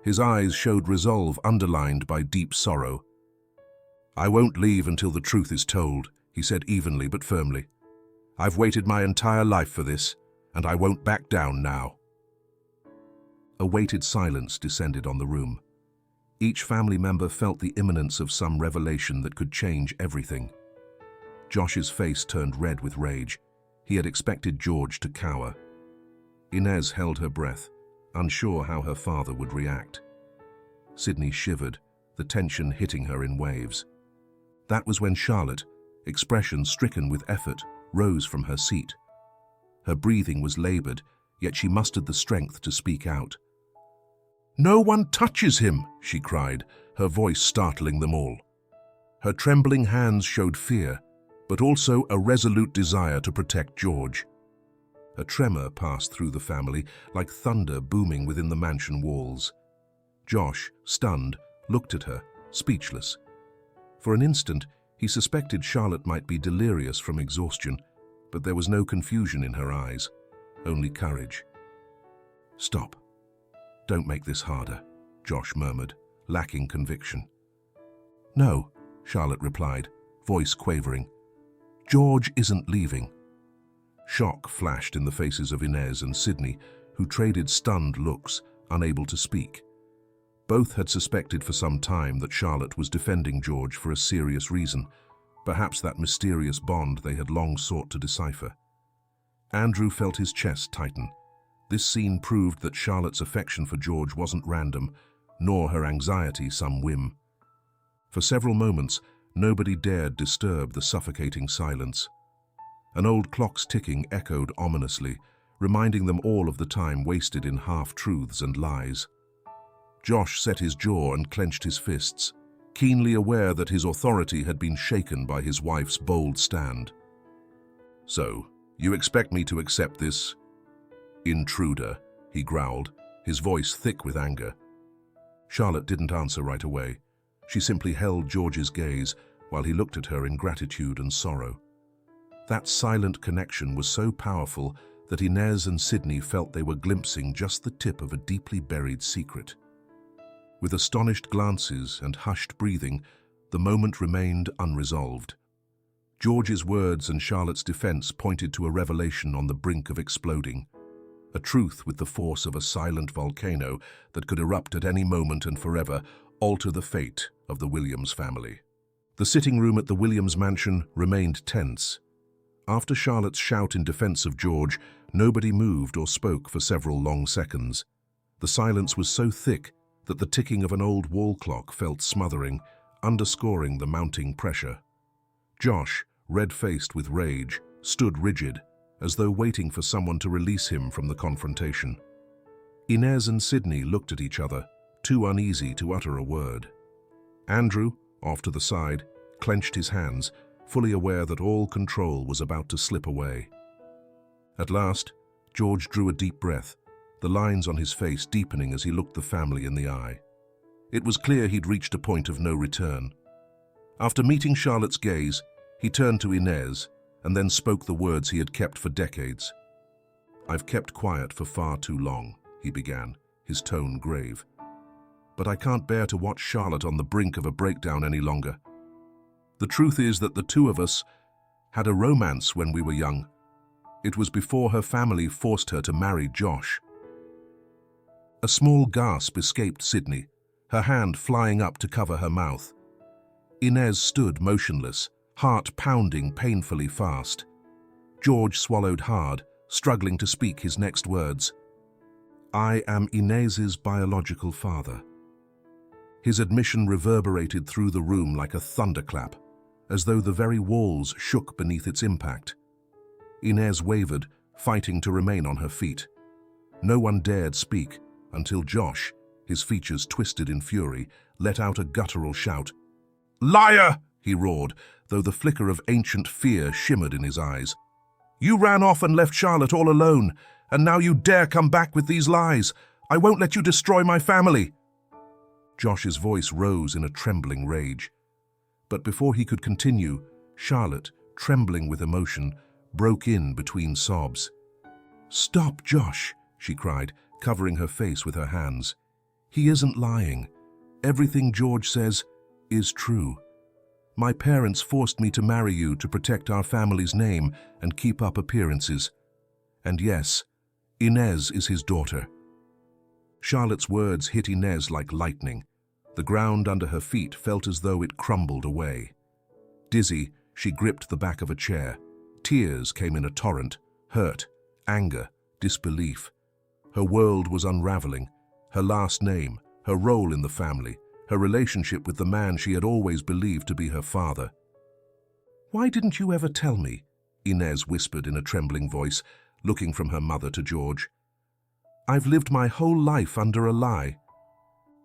His eyes showed resolve underlined by deep sorrow. "I won't leave until the truth is told," he said evenly but firmly. "I've waited my entire life for this, and I won't back down now." A weighted silence descended on the room. Each family member felt the imminence of some revelation that could change everything. Josh's face turned red with rage. He had expected George to cower. Inez held her breath, unsure how her father would react. Sydney shivered, the tension hitting her in waves. That was when Charlotte, expression stricken with effort, rose from her seat. Her breathing was labored, yet she mustered the strength to speak out. "No one touches him!" she cried, her voice startling them all. Her trembling hands showed fear, but also a resolute desire to protect George. A tremor passed through the family, like thunder booming within the mansion walls. Josh, stunned, looked at her, speechless. For an instant, he suspected Charlotte might be delirious from exhaustion, but there was no confusion in her eyes, only courage. "Stop. Don't make this harder," Josh murmured, lacking conviction. "No," Charlotte replied, voice quavering. "George isn't leaving." Shock flashed in the faces of Inez and Sydney, who traded stunned looks, unable to speak. Both had suspected for some time that Charlotte was defending George for a serious reason, perhaps that mysterious bond they had long sought to decipher. Andrew felt his chest tighten. This scene proved that Charlotte's affection for George wasn't random, nor her anxiety some whim. For several moments, nobody dared disturb the suffocating silence. An old clock's ticking echoed ominously, reminding them all of the time wasted in half-truths and lies. Josh set his jaw and clenched his fists, keenly aware that his authority had been shaken by his wife's bold stand. "So, you expect me to accept this intruder?" he growled, his voice thick with anger. Charlotte didn't answer right away. She simply held George's gaze while he looked at her in gratitude and sorrow. That silent connection was so powerful that Inez and Sydney felt they were glimpsing just the tip of a deeply buried secret. With astonished glances and hushed breathing, the moment remained unresolved. George's words and Charlotte's defense pointed to a revelation on the brink of exploding. A truth with the force of a silent volcano that could erupt at any moment and forever alter the fate of the Williams family. The sitting room at the Williams mansion remained tense. After Charlotte's shout in defense of George, nobody moved or spoke for several long seconds. The silence was so thick that the ticking of an old wall clock felt smothering, underscoring the mounting pressure. Josh, red-faced with rage, stood rigid, as though waiting for someone to release him from the confrontation. Inez and Sydney looked at each other, too uneasy to utter a word. Andrew, off to the side, clenched his hands, fully aware that all control was about to slip away. At last, George drew a deep breath, the lines on his face deepening as he looked the family in the eye. It was clear he'd reached a point of no return. After meeting Charlotte's gaze, he turned to Inez and then spoke the words he had kept for decades. "I've kept quiet for far too long," he began, his tone grave. "But I can't bear to watch Charlotte on the brink of a breakdown any longer. The truth is that the two of us had a romance when we were young. It was before her family forced her to marry Josh." A small gasp escaped Sydney, her hand flying up to cover her mouth. Inez stood motionless, heart pounding painfully fast. George swallowed hard, struggling to speak his next words. "I am Inez's biological father." His admission reverberated through the room like a thunderclap, as though the very walls shook beneath its impact. Inez wavered, fighting to remain on her feet. No one dared speak until Josh, his features twisted in fury, let out a guttural shout. "Liar!" he roared, though the flicker of ancient fear shimmered in his eyes. "You ran off and left Charlotte all alone, and now you dare come back with these lies. I won't let you destroy my family." Josh's voice rose in a trembling rage. But before he could continue, Charlotte, trembling with emotion, broke in between sobs. "Stop, Josh," she cried, covering her face with her hands. "He isn't lying. Everything George says is true. My parents forced me to marry you to protect our family's name and keep up appearances. And yes, Inez is his daughter." Charlotte's words hit Inez like lightning. The ground under her feet felt as though it crumbled away. Dizzy, she gripped the back of a chair. Tears came in a torrent, hurt, anger, disbelief. Her world was unraveling. Her last name, her role in the family, her relationship with the man she had always believed to be her father. "Why didn't you ever tell me?" Inez whispered in a trembling voice, looking from her mother to George. "I've lived my whole life under a lie."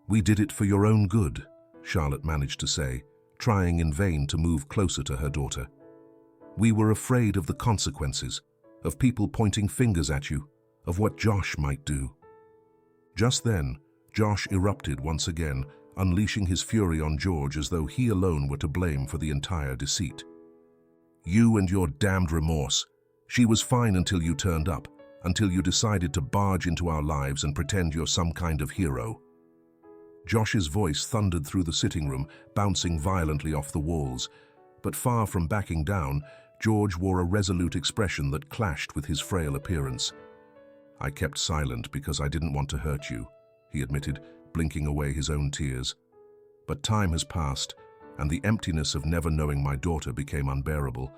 "We did it for your own good," Charlotte managed to say, trying in vain to move closer to her daughter. "We were afraid of the consequences, of people pointing fingers at you, of what Josh might do." Just then, Josh erupted once again, unleashing his fury on George as though he alone were to blame for the entire deceit. "You and your damned remorse. She was fine until you turned up, until you decided to barge into our lives and pretend you're some kind of hero." Josh's voice thundered through the sitting room, bouncing violently off the walls. But far from backing down, George wore a resolute expression that clashed with his frail appearance. "I kept silent because I didn't want to hurt you," he admitted, blinking away his own tears. "But time has passed, and the emptiness of never knowing my daughter became unbearable.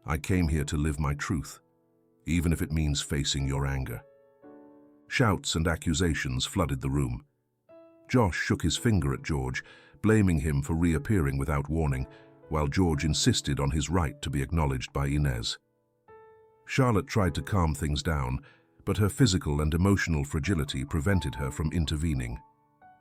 I came here to live my truth, even if it means facing your anger." Shouts and accusations flooded the room. Josh shook his finger at George, blaming him for reappearing without warning, while George insisted on his right to be acknowledged by Inez. Charlotte tried to calm things down, but her physical and emotional fragility prevented her from intervening.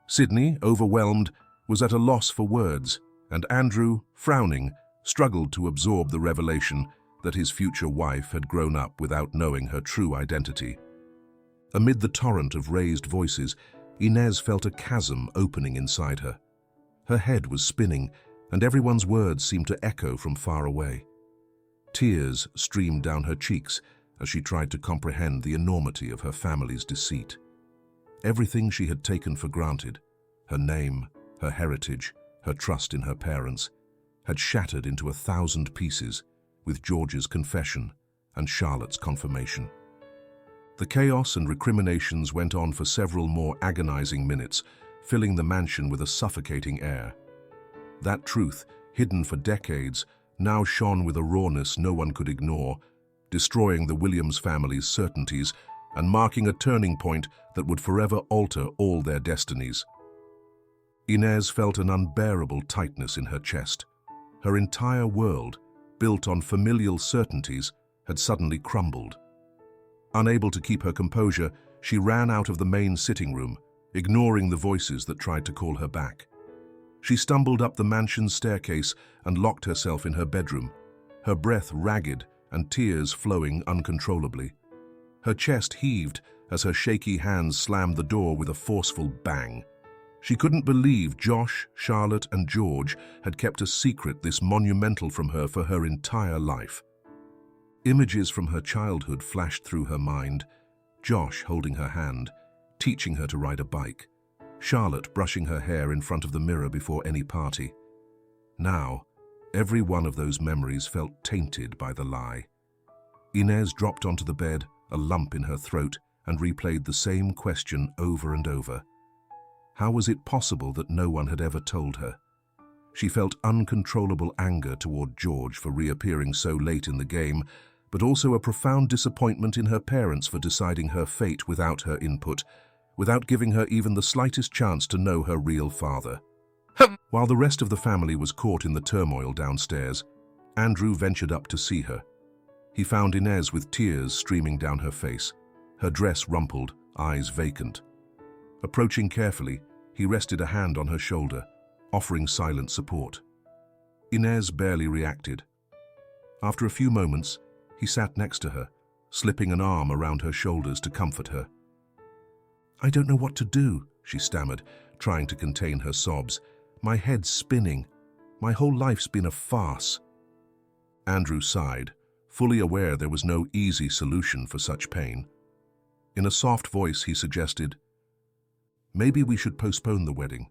Sydney, overwhelmed, was at a loss for words, and Andrew, frowning, struggled to absorb the revelation that his future wife had grown up without knowing her true identity. Amid the torrent of raised voices, Inez felt a chasm opening inside her. Her head was spinning, and everyone's words seemed to echo from far away. Tears streamed down her cheeks as she tried to comprehend the enormity of her family's deceit. Everything she had taken for granted, her name, her heritage, her trust in her parents, had shattered into 1,000 pieces with George's confession and Charlotte's confirmation. The chaos and recriminations went on for several more agonizing minutes, filling the mansion with a suffocating air. That truth, hidden for decades, now shone with a rawness no one could ignore, destroying the Williams family's certainties and marking a turning point that would forever alter all their destinies. Inez felt an unbearable tightness in her chest. Her entire world, built on familial certainties, had suddenly crumbled. Unable to keep her composure, she ran out of the main sitting room, ignoring the voices that tried to call her back. She stumbled up the mansion's staircase and locked herself in her bedroom, her breath ragged and tears flowing uncontrollably. Her chest heaved as her shaky hands slammed the door with a forceful bang. She couldn't believe Josh, Charlotte, and George had kept a secret this monumental from her for her entire life. Images from her childhood flashed through her mind. Josh holding her hand, teaching her to ride a bike. Charlotte brushing her hair in front of the mirror before any party. Now, every one of those memories felt tainted by the lie. Inez dropped onto the bed, a lump in her throat, and replayed the same question over and over. How was it possible that no one had ever told her? She felt uncontrollable anger toward George for reappearing so late in the game, but also a profound disappointment in her parents for deciding her fate without her input, without giving her even the slightest chance to know her real father. While the rest of the family was caught in the turmoil downstairs, Andrew ventured up to see her. He found Inez with tears streaming down her face, her dress rumpled, eyes vacant. Approaching carefully, he rested a hand on her shoulder, offering silent support. Inez barely reacted. After a few moments, he sat next to her, slipping an arm around her shoulders to comfort her. "I don't know what to do," she stammered, trying to contain her sobs. "My head's spinning. My whole life's been a farce." Andrew sighed, fully aware there was no easy solution for such pain. In a soft voice, he suggested, "Maybe we should postpone the wedding,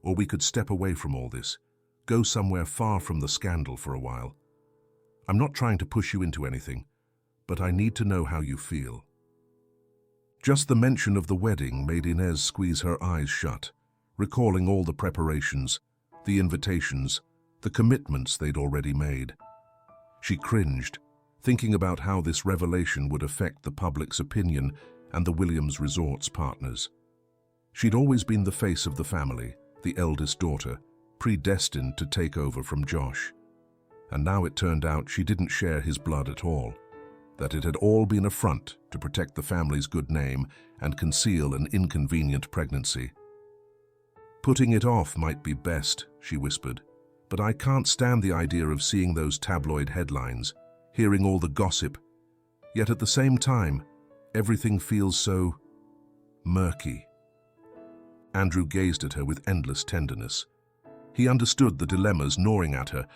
or we could step away from all this, go somewhere far from the scandal for a while. I'm not trying to push you into anything, but I need to know how you feel." Just the mention of the wedding made Inez squeeze her eyes shut, recalling all the preparations, the invitations, the commitments they'd already made. She cringed, thinking about how this revelation would affect the public's opinion and the Williams Resort's partners. She'd always been the face of the family, the eldest daughter, predestined to take over from Josh. And now it turned out she didn't share his blood at all, that it had all been a front to protect the family's good name and conceal an inconvenient pregnancy. "Putting it off might be best," she whispered, "but I can't stand the idea of seeing those tabloid headlines, hearing all the gossip. Yet at the same time, everything feels so murky." Andrew gazed at her with endless tenderness. He understood the dilemmas gnawing at her,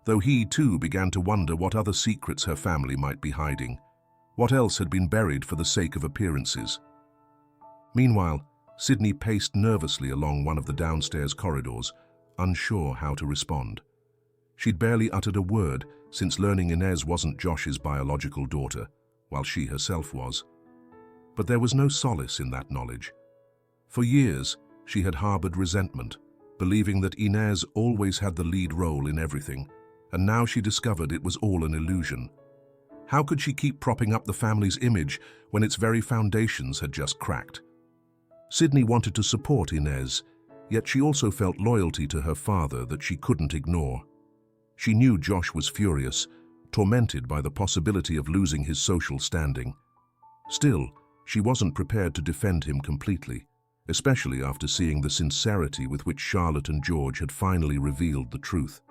though he too began to wonder what other secrets her family might be hiding, what else had been buried for the sake of appearances. Meanwhile, Sydney paced nervously along one of the downstairs corridors, unsure how to respond. She'd barely uttered a word since learning Inez wasn't Josh's biological daughter, while she herself was. But there was no solace in that knowledge. For years, she had harbored resentment, believing that Inez always had the lead role in everything, and now she discovered it was all an illusion. How could she keep propping up the family's image when its very foundations had just cracked? Sydney wanted to support Inez, yet she also felt loyalty to her father that she couldn't ignore. She knew Josh was furious, tormented by the possibility of losing his social standing. Still, she wasn't prepared to defend him completely, especially after seeing the sincerity with which Charlotte and George had finally revealed the truth.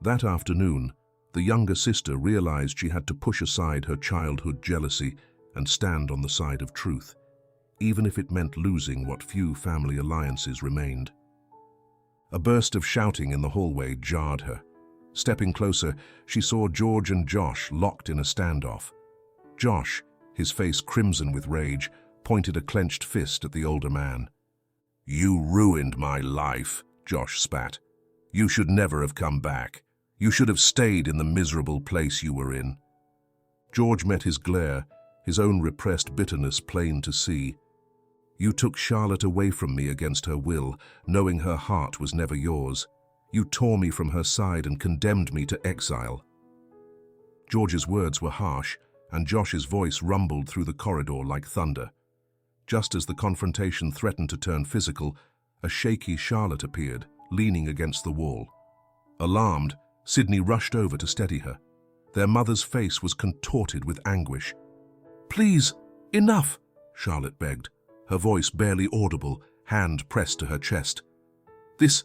That afternoon, the younger sister realized she had to push aside her childhood jealousy and stand on the side of truth, even if it meant losing what few family alliances remained. A burst of shouting in the hallway jarred her. Stepping closer, she saw George and Josh locked in a standoff. Josh, his face crimson with rage, pointed a clenched fist at the older man. "You ruined my life," Josh spat. "You should never have come back. You should have stayed in the miserable place you were in." George met his glare, his own repressed bitterness plain to see. "You took Charlotte away from me against her will, knowing her heart was never yours. You tore me from her side and condemned me to exile." George's words were harsh, and Josh's voice rumbled through the corridor like thunder. Just as the confrontation threatened to turn physical, a shaky Charlotte appeared, leaning against the wall. Alarmed, Sydney rushed over to steady her. Their mother's face was contorted with anguish. "Please, enough," Charlotte begged, her voice barely audible, hand pressed to her chest. This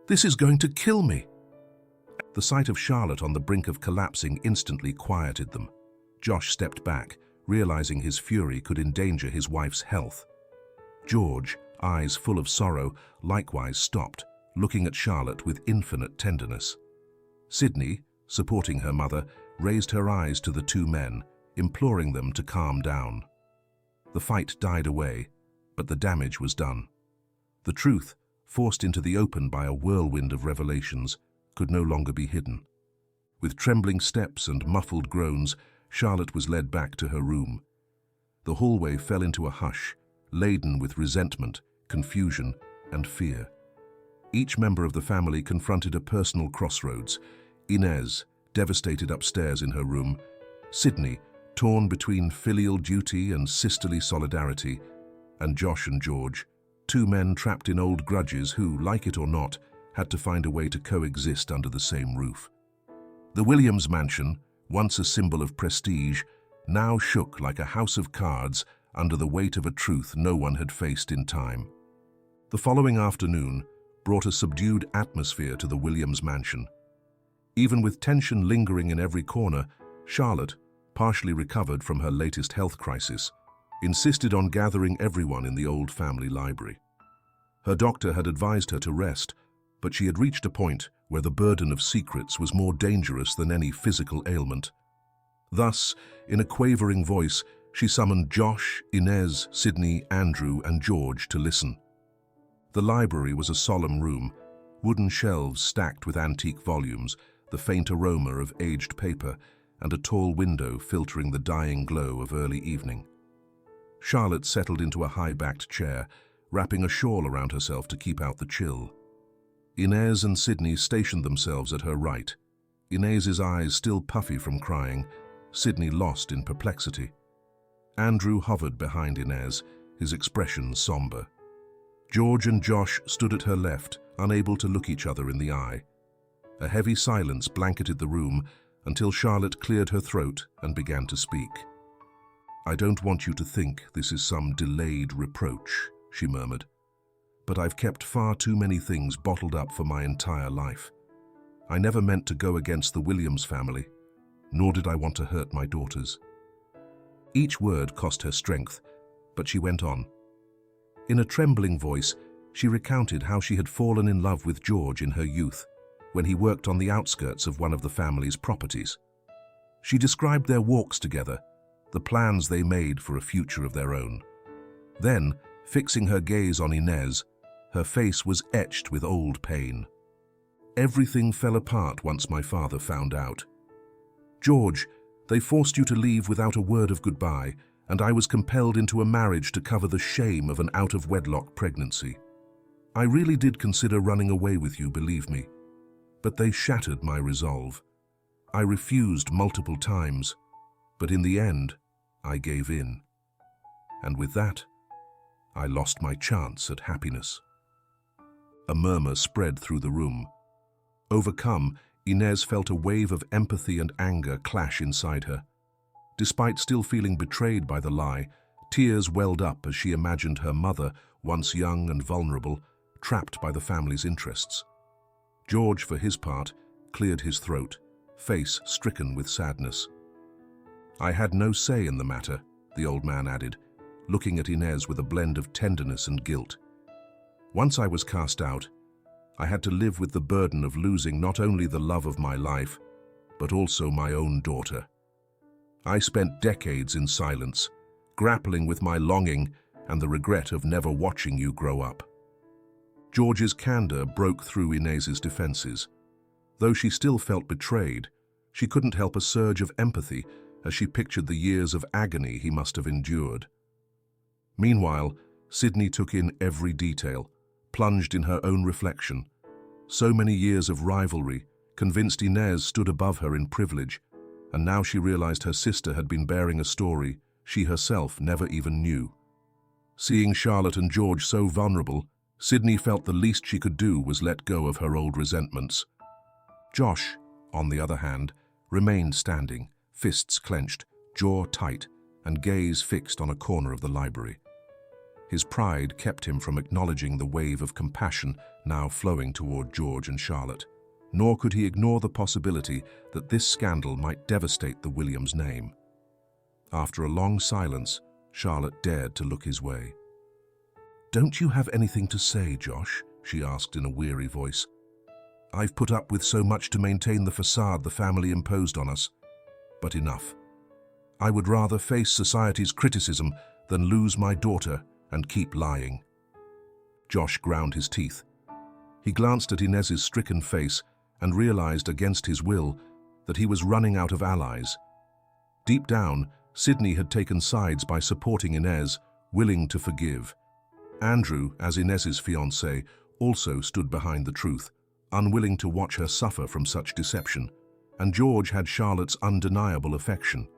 is going to kill me." The sight of Charlotte on the brink of collapsing instantly quieted them. Josh stepped back, realizing his fury could endanger his wife's health. George, eyes full of sorrow, likewise stopped, looking at Charlotte with infinite tenderness. Sydney, supporting her mother, raised her eyes to the two men, imploring them to calm down. The fight died away, but the damage was done. The truth, forced into the open by a whirlwind of revelations, could no longer be hidden. With trembling steps and muffled groans, Charlotte was led back to her room. The hallway fell into a hush, laden with resentment, confusion, and fear. Each member of the family confronted a personal crossroads. Inez, devastated upstairs in her room; Sydney, torn between filial duty and sisterly solidarity; and Josh and George, two men trapped in old grudges who, like it or not, had to find a way to coexist under the same roof. The Williams mansion, once a symbol of prestige, now shook like a house of cards under the weight of a truth no one had faced in time. The following afternoon brought a subdued atmosphere to the Williams mansion. Even with tension lingering in every corner, Charlotte, partially recovered from her latest health crisis, insisted on gathering everyone in the old family library. Her doctor had advised her to rest, but she had reached a point where the burden of secrets was more dangerous than any physical ailment. Thus, in a quavering voice, she summoned Josh, Inez, Sydney, Andrew, and George to listen. The library was a solemn room, wooden shelves stacked with antique volumes, the faint aroma of aged paper, and a tall window filtering the dying glow of early evening. Charlotte settled into a high-backed chair, wrapping a shawl around herself to keep out the chill. Inez and Sydney stationed themselves at her right, Inez's eyes still puffy from crying, Sydney lost in perplexity. Andrew hovered behind Inez, his expression somber. George and Josh stood at her left, unable to look each other in the eye. A heavy silence blanketed the room until Charlotte cleared her throat and began to speak. "I don't want you to think this is some delayed reproach," she murmured, "but I've kept far too many things bottled up for my entire life. I never meant to go against the Williams family, nor did I want to hurt my daughters." Each word cost her strength, but she went on. In a trembling voice, she recounted how she had fallen in love with George in her youth, when he worked on the outskirts of one of the family's properties. She described their walks together, the plans they made for a future of their own. Then, fixing her gaze on Inez, her face was etched with old pain. "Everything fell apart once my father found out. George, they forced you to leave without a word of goodbye, and I was compelled into a marriage to cover the shame of an out-of-wedlock pregnancy. I really did consider running away with you, believe me, but they shattered my resolve. I refused multiple times, but in the end, I gave in. And with that, I lost my chance at happiness." A murmur spread through the room. Overcome, Inez felt a wave of empathy and anger clash inside her. Despite still feeling betrayed by the lie, tears welled up as she imagined her mother, once young and vulnerable, trapped by the family's interests. George, for his part, cleared his throat, face stricken with sadness. "I had no say in the matter," the old man added, looking at Inez with a blend of tenderness and guilt. "Once I was cast out, I had to live with the burden of losing not only the love of my life, but also my own daughter. I spent decades in silence, grappling with my longing and the regret of never watching you grow up." George's candor broke through Inez's defenses. Though she still felt betrayed, she couldn't help a surge of empathy as she pictured the years of agony he must have endured. Meanwhile, Sydney took in every detail, plunged in her own reflection. So many years of rivalry, convinced Inez stood above her in privilege, and now she realized her sister had been bearing a story she herself never even knew. Seeing Charlotte and George so vulnerable, Sydney felt the least she could do was let go of her old resentments. Josh, on the other hand, remained standing, fists clenched, jaw tight, and gaze fixed on a corner of the library. His pride kept him from acknowledging the wave of compassion now flowing toward George and Charlotte, nor could he ignore the possibility that this scandal might devastate the Williams name. After a long silence, Charlotte dared to look his way. "Don't you have anything to say, Josh?" she asked in a weary voice. "I've put up with so much to maintain the facade the family imposed on us. But enough. I would rather face society's criticism than lose my daughter and keep lying." Josh ground his teeth. He glanced at Inez's stricken face and realized against his will that he was running out of allies. Deep down, Sydney had taken sides by supporting Inez, willing to forgive. Andrew, as Inez's fiancé, also stood behind the truth, unwilling to watch her suffer from such deception, and George had Charlotte's undeniable affection.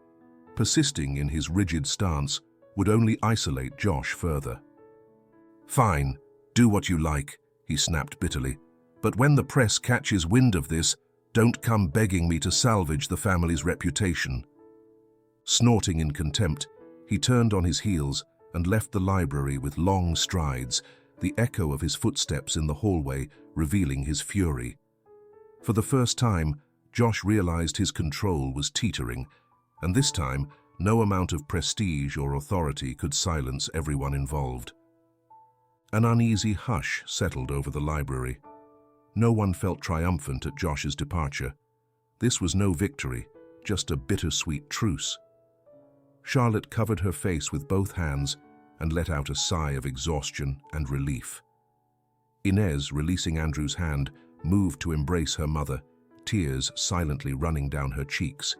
Persisting in his rigid stance would only isolate Josh further. "Fine, do what you like," he snapped bitterly. "But when the press catches wind of this, don't come begging me to salvage the family's reputation." Snorting in contempt, he turned on his heels and left the library with long strides, the echo of his footsteps in the hallway revealing his fury. For the first time, Josh realized his control was teetering, and this time, no amount of prestige or authority could silence everyone involved. An uneasy hush settled over the library. No one felt triumphant at Josh's departure. This was no victory, just a bittersweet truce. Charlotte covered her face with both hands and let out a sigh of exhaustion and relief. Inez, releasing Andrew's hand, moved to embrace her mother, tears silently running down her cheeks.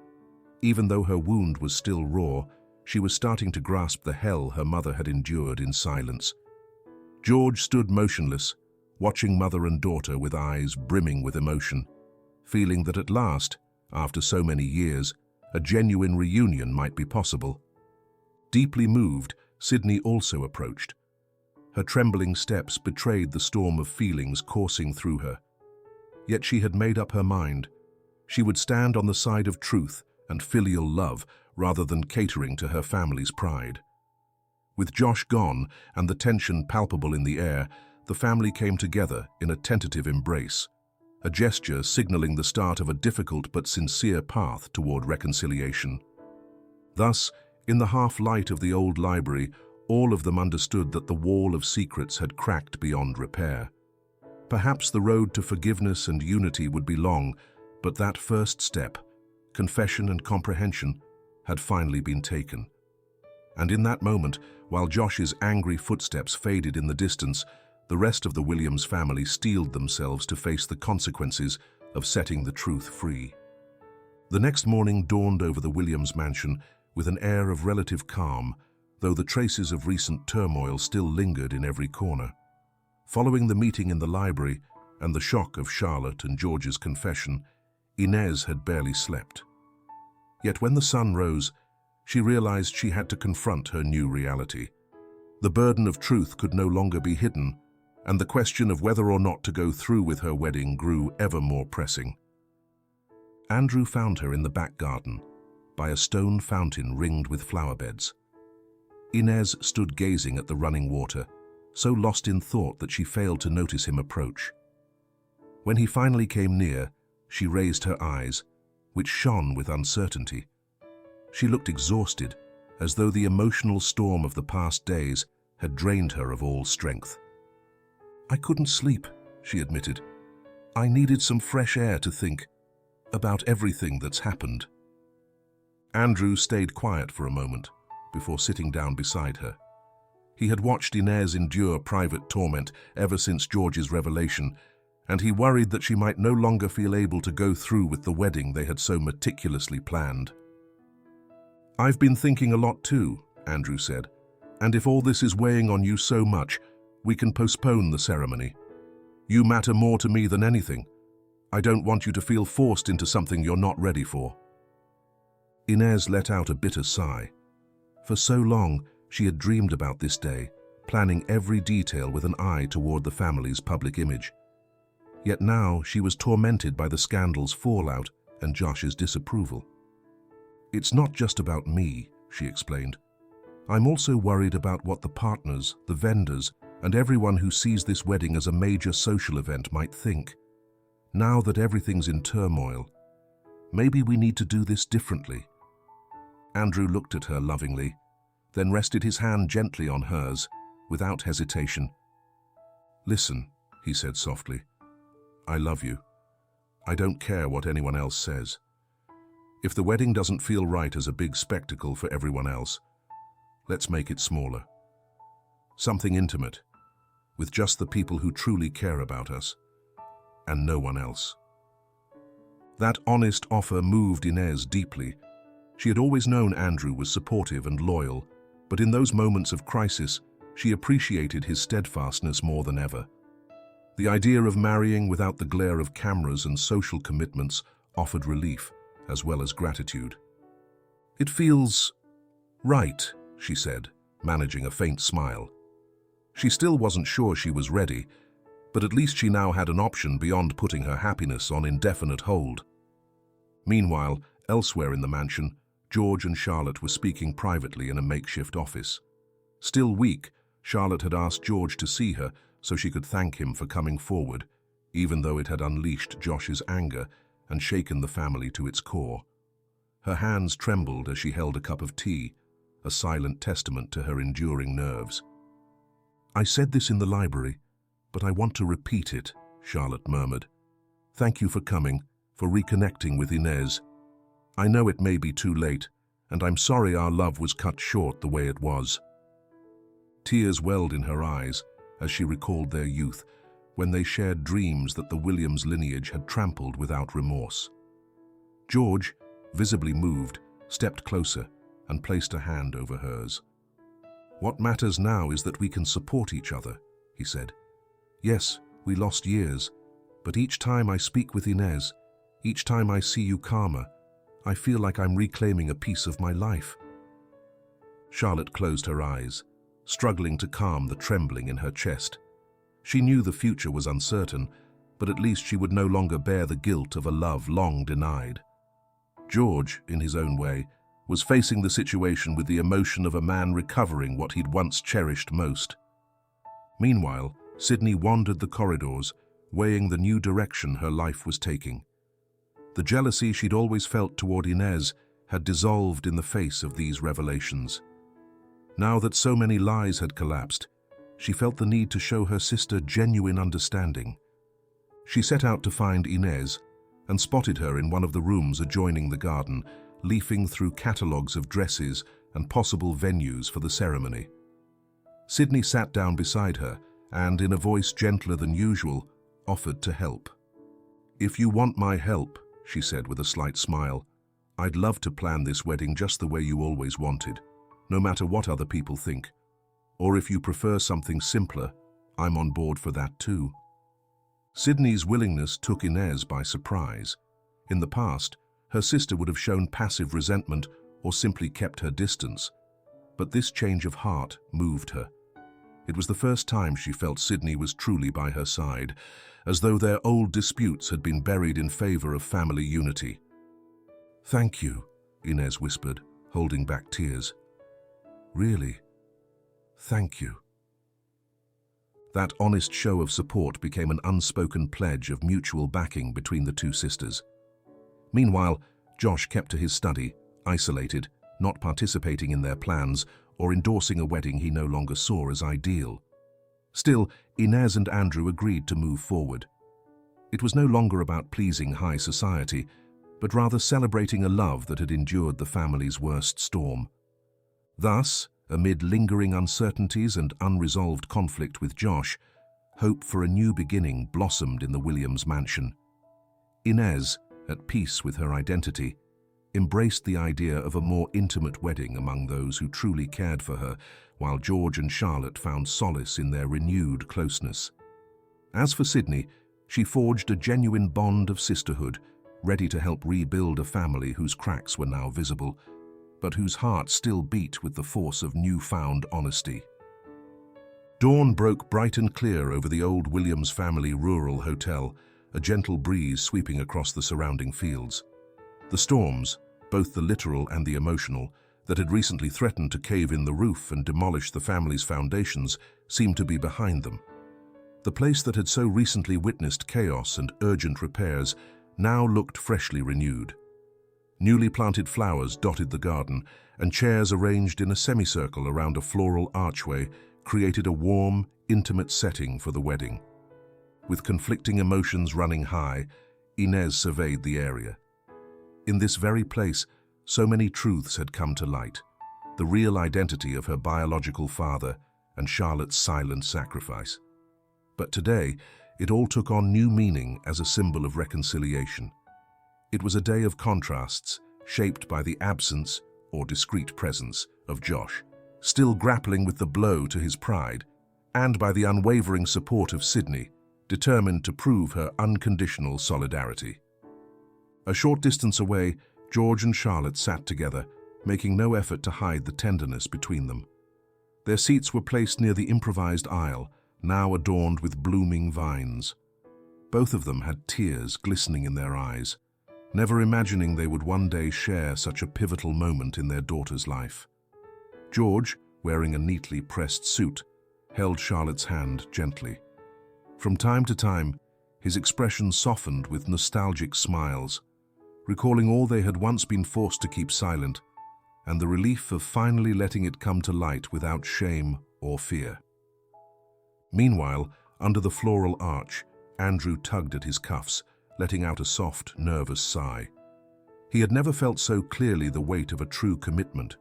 Even though her wound was still raw, she was starting to grasp the hell her mother had endured in silence. George stood motionless, watching mother and daughter with eyes brimming with emotion, feeling that at last, after so many years, a genuine reunion might be possible. Deeply moved, Sydney also approached. Her trembling steps betrayed the storm of feelings coursing through her. Yet she had made up her mind. She would stand on the side of truth and filial love rather than catering to her family's pride. With Josh gone and the tension palpable in the air, the family came together in a tentative embrace, a gesture signaling the start of a difficult but sincere path toward reconciliation. Thus, in the half-light of the old library, all of them understood that the wall of secrets had cracked beyond repair. Perhaps the road to forgiveness and unity would be long, but that first step, confession and comprehension, had finally been taken. And in that moment, while Josh's angry footsteps faded in the distance, the rest of the Williams family steeled themselves to face the consequences of setting the truth free. The next morning dawned over the Williams mansion with an air of relative calm, though the traces of recent turmoil still lingered in every corner. Following the meeting in the library and the shock of Charlotte and George's confession, Inez had barely slept. Yet when the sun rose, she realized she had to confront her new reality. The burden of truth could no longer be hidden, and the question of whether or not to go through with her wedding grew ever more pressing. Andrew found her in the back garden, by a stone fountain ringed with flower beds. Inez stood gazing at the running water, so lost in thought that she failed to notice him approach. When he finally came near, she raised her eyes, which shone with uncertainty. She looked exhausted, as though the emotional storm of the past days had drained her of all strength. "I couldn't sleep," she admitted. "I needed some fresh air to think about everything that's happened." Andrew stayed quiet for a moment before sitting down beside her. He had watched Inez endure private torment ever since George's revelation, and he worried that she might no longer feel able to go through with the wedding they had so meticulously planned. "I've been thinking a lot too," Andrew said, "and if all this is weighing on you so much, we can postpone the ceremony. You matter more to me than anything. I don't want you to feel forced into something you're not ready for." Inez let out a bitter sigh. For so long, she had dreamed about this day, planning every detail with an eye toward the family's public image. Yet now she was tormented by the scandal's fallout and Josh's disapproval. "It's not just about me," she explained. "I'm also worried about what the partners, the vendors, and everyone who sees this wedding as a major social event might think. Now that everything's in turmoil, maybe we need to do this differently." Andrew looked at her lovingly, then rested his hand gently on hers, without hesitation. "Listen," he said softly. "I love you. I don't care what anyone else says. If the wedding doesn't feel right as a big spectacle for everyone else, let's make it smaller. Something intimate, with just the people who truly care about us, and no one else." That honest offer moved Inez deeply. She had always known Andrew was supportive and loyal, but in those moments of crisis, she appreciated his steadfastness more than ever. The idea of marrying without the glare of cameras and social commitments offered relief, as well as gratitude. "It feels right," she said, managing a faint smile. She still wasn't sure she was ready, but at least she now had an option beyond putting her happiness on indefinite hold. Meanwhile, elsewhere in the mansion, George and Charlotte were speaking privately in a makeshift office. Still weak, Charlotte had asked George to see her so she could thank him for coming forward, even though it had unleashed Josh's anger and shaken the family to its core. Her hands trembled as she held a cup of tea, a silent testament to her enduring nerves. "I said this in the library, but I want to repeat it," Charlotte murmured. "Thank you for coming, for reconnecting with Inez. I know it may be too late, and I'm sorry our love was cut short the way it was." Tears welled in her eyes as she recalled their youth, when they shared dreams that the Williams lineage had trampled without remorse. George, visibly moved, stepped closer and placed a hand over hers. "What matters now is that we can support each other," he said. "Yes, we lost years, but each time I speak with Inez, each time I see you calmer, I feel like I'm reclaiming a piece of my life." Charlotte closed her eyes, struggling to calm the trembling in her chest. She knew the future was uncertain, but at least she would no longer bear the guilt of a love long denied. George, in his own way, was facing the situation with the emotion of a man recovering what he'd once cherished most. Meanwhile, Sydney wandered the corridors, weighing the new direction her life was taking. The jealousy she'd always felt toward Inez had dissolved in the face of these revelations. Now that so many lies had collapsed, she felt the need to show her sister genuine understanding. She set out to find Inez and spotted her in one of the rooms adjoining the garden, leafing through catalogues of dresses and possible venues for the ceremony. Sydney sat down beside her and, in a voice gentler than usual, offered to help. "If you want my help," she said with a slight smile, "I'd love to plan this wedding just the way you always wanted, no matter what other people think. Or if you prefer something simpler, I'm on board for that too." Sydney's willingness took Inez by surprise. In the past, her sister would have shown passive resentment or simply kept her distance. But this change of heart moved her. It was the first time she felt Sydney was truly by her side, as though their old disputes had been buried in favor of family unity. "Thank you," Inez whispered, holding back tears. "Really, thank you." That honest show of support became an unspoken pledge of mutual backing between the two sisters. Meanwhile, Josh kept to his study, isolated, not participating in their plans or endorsing a wedding he no longer saw as ideal. Still, Inez and Andrew agreed to move forward. It was no longer about pleasing high society, but rather celebrating a love that had endured the family's worst storm. Thus, amid lingering uncertainties and unresolved conflict with Josh, hope for a new beginning blossomed in the Williams mansion. Inez, at peace with her identity, embraced the idea of a more intimate wedding among those who truly cared for her, while George and Charlotte found solace in their renewed closeness. As for Sydney, she forged a genuine bond of sisterhood, ready to help rebuild a family whose cracks were now visible, but whose heart still beat with the force of newfound honesty. Dawn broke bright and clear over the old Williams family rural hotel, a gentle breeze sweeping across the surrounding fields. The storms, both the literal and the emotional, that had recently threatened to cave in the roof and demolish the family's foundations seemed to be behind them. The place that had so recently witnessed chaos and urgent repairs now looked freshly renewed. Newly planted flowers dotted the garden, and chairs arranged in a semicircle around a floral archway created a warm, intimate setting for the wedding. With conflicting emotions running high, Inez surveyed the area. In this very place, so many truths had come to light. The real identity of her biological father and Charlotte's silent sacrifice. But today, it all took on new meaning as a symbol of reconciliation. It was a day of contrasts, shaped by the absence or discreet presence of Josh, still grappling with the blow to his pride, and by the unwavering support of Sydney, determined to prove her unconditional solidarity. A short distance away, George and Charlotte sat together, making no effort to hide the tenderness between them. Their seats were placed near the improvised aisle, now adorned with blooming vines. Both of them had tears glistening in their eyes, never imagining they would one day share such a pivotal moment in their daughter's life. George, wearing a neatly pressed suit, held Charlotte's hand gently. From time to time, his expression softened with nostalgic smiles, recalling all they had once been forced to keep silent, and the relief of finally letting it come to light without shame or fear. Meanwhile, under the floral arch, Andrew tugged at his cuffs, letting out a soft, nervous sigh. He had never felt so clearly the weight of a true commitment,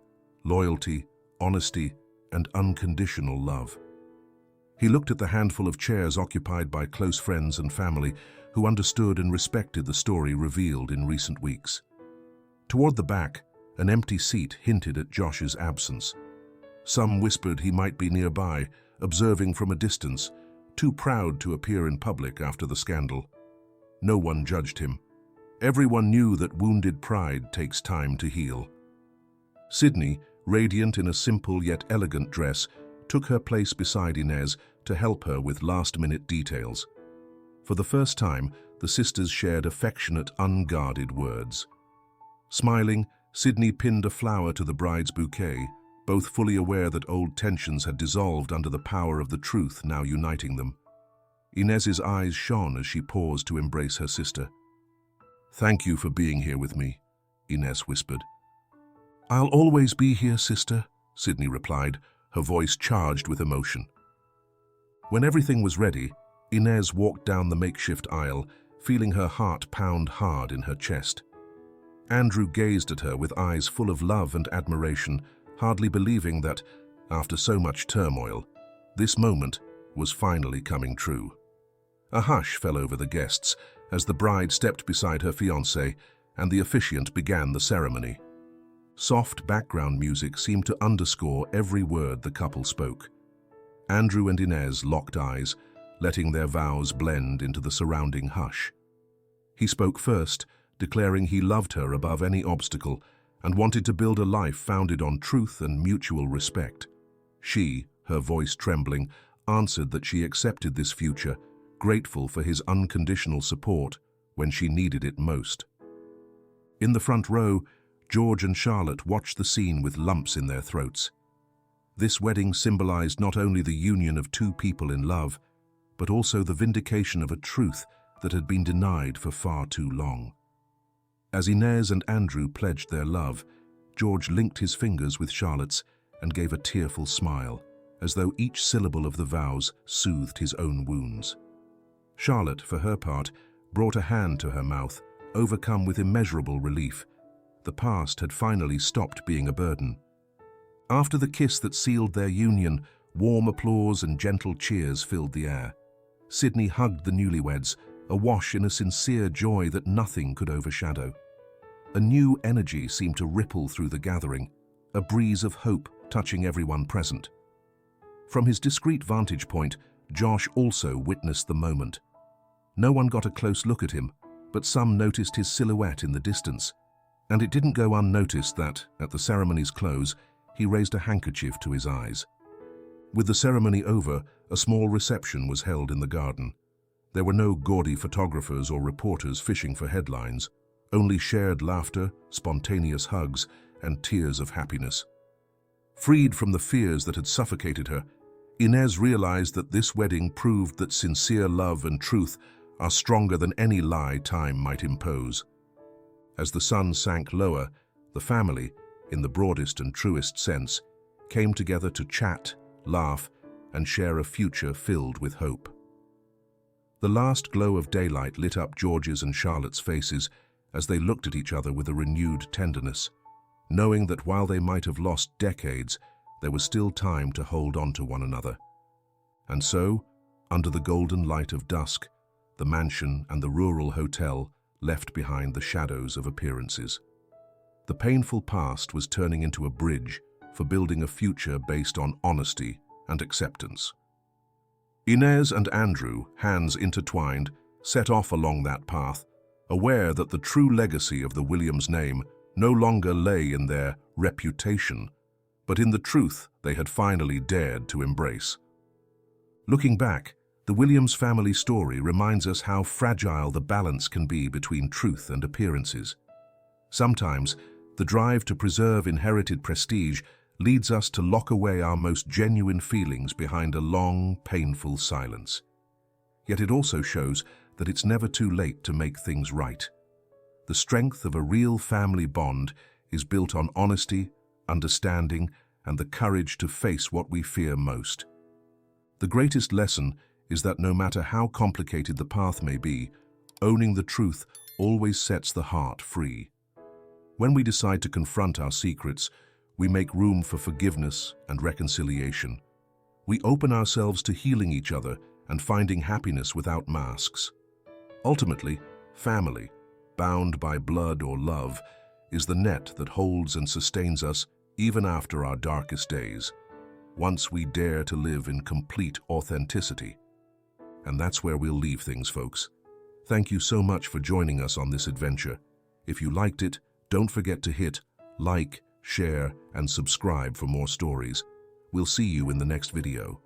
loyalty, honesty, and unconditional love. He looked at the handful of chairs occupied by close friends and family who understood and respected the story revealed in recent weeks. Toward the back, an empty seat hinted at Josh's absence. Some whispered he might be nearby, observing from a distance, too proud to appear in public after the scandal. No one judged him. Everyone knew that wounded pride takes time to heal. Sydney, radiant in a simple yet elegant dress, took her place beside Inez to help her with last-minute details. For the first time, the sisters shared affectionate, unguarded words. Smiling, Sydney pinned a flower to the bride's bouquet, both fully aware that old tensions had dissolved under the power of the truth now uniting them. Inez's eyes shone as she paused to embrace her sister. "Thank you for being here with me," Inez whispered. "I'll always be here, sister," Sydney replied, her voice charged with emotion. When everything was ready, Inez walked down the makeshift aisle, feeling her heart pound hard in her chest. Andrew gazed at her with eyes full of love and admiration, hardly believing that, after so much turmoil, this moment was finally coming true. A hush fell over the guests as the bride stepped beside her fiancé and the officiant began the ceremony. Soft background music seemed to underscore every word the couple spoke. Andrew and Inez locked eyes, letting their vows blend into the surrounding hush. He spoke first, declaring he loved her above any obstacle and wanted to build a life founded on truth and mutual respect. She, her voice trembling, answered that she accepted this future, grateful for his unconditional support when she needed it most. In the front row, George and Charlotte watched the scene with lumps in their throats. This wedding symbolized not only the union of two people in love, but also the vindication of a truth that had been denied for far too long. As Inez and Andrew pledged their love, George linked his fingers with Charlotte's and gave a tearful smile, as though each syllable of the vows soothed his own wounds. Charlotte, for her part, brought a hand to her mouth, overcome with immeasurable relief. The past had finally stopped being a burden. After the kiss that sealed their union, warm applause and gentle cheers filled the air. Sydney hugged the newlyweds, awash in a sincere joy that nothing could overshadow. A new energy seemed to ripple through the gathering, a breeze of hope touching everyone present. From his discreet vantage point, Josh also witnessed the moment. No one got a close look at him, but some noticed his silhouette in the distance, and it didn't go unnoticed that, at the ceremony's close, he raised a handkerchief to his eyes. With the ceremony over, a small reception was held in the garden. There were no gaudy photographers or reporters fishing for headlines, only shared laughter, spontaneous hugs, and tears of happiness. Freed from the fears that had suffocated her, Inez realized that this wedding proved that sincere love and truth are stronger than any lie time might impose. As the sun sank lower, the family, in the broadest and truest sense, came together to chat, laugh, and share a future filled with hope. The last glow of daylight lit up George's and Charlotte's faces as they looked at each other with a renewed tenderness, knowing that while they might have lost decades, there was still time to hold on to one another. And so, under the golden light of dusk, the mansion and the rural hotel left behind the shadows of appearances. The painful past was turning into a bridge for building a future based on honesty and acceptance. Inez and Andrew, hands intertwined, set off along that path, aware that the true legacy of the Williams name no longer lay in their reputation, but in the truth they had finally dared to embrace. Looking back, the Williams family story reminds us how fragile the balance can be between truth and appearances. Sometimes, the drive to preserve inherited prestige leads us to lock away our most genuine feelings behind a long, painful silence. Yet it also shows that it's never too late to make things right. The strength of a real family bond is built on honesty, understanding, and the courage to face what we fear most. The greatest lesson is that no matter how complicated the path may be, owning the truth always sets the heart free. When we decide to confront our secrets, we make room for forgiveness and reconciliation. We open ourselves to healing each other and finding happiness without masks. Ultimately, family, bound by blood or love, is the net that holds and sustains us even after our darkest days, once we dare to live in complete authenticity. And that's where we'll leave things, folks. Thank you so much for joining us on this adventure. If you liked it, don't forget to hit like, share, and subscribe for more stories. We'll see you in the next video.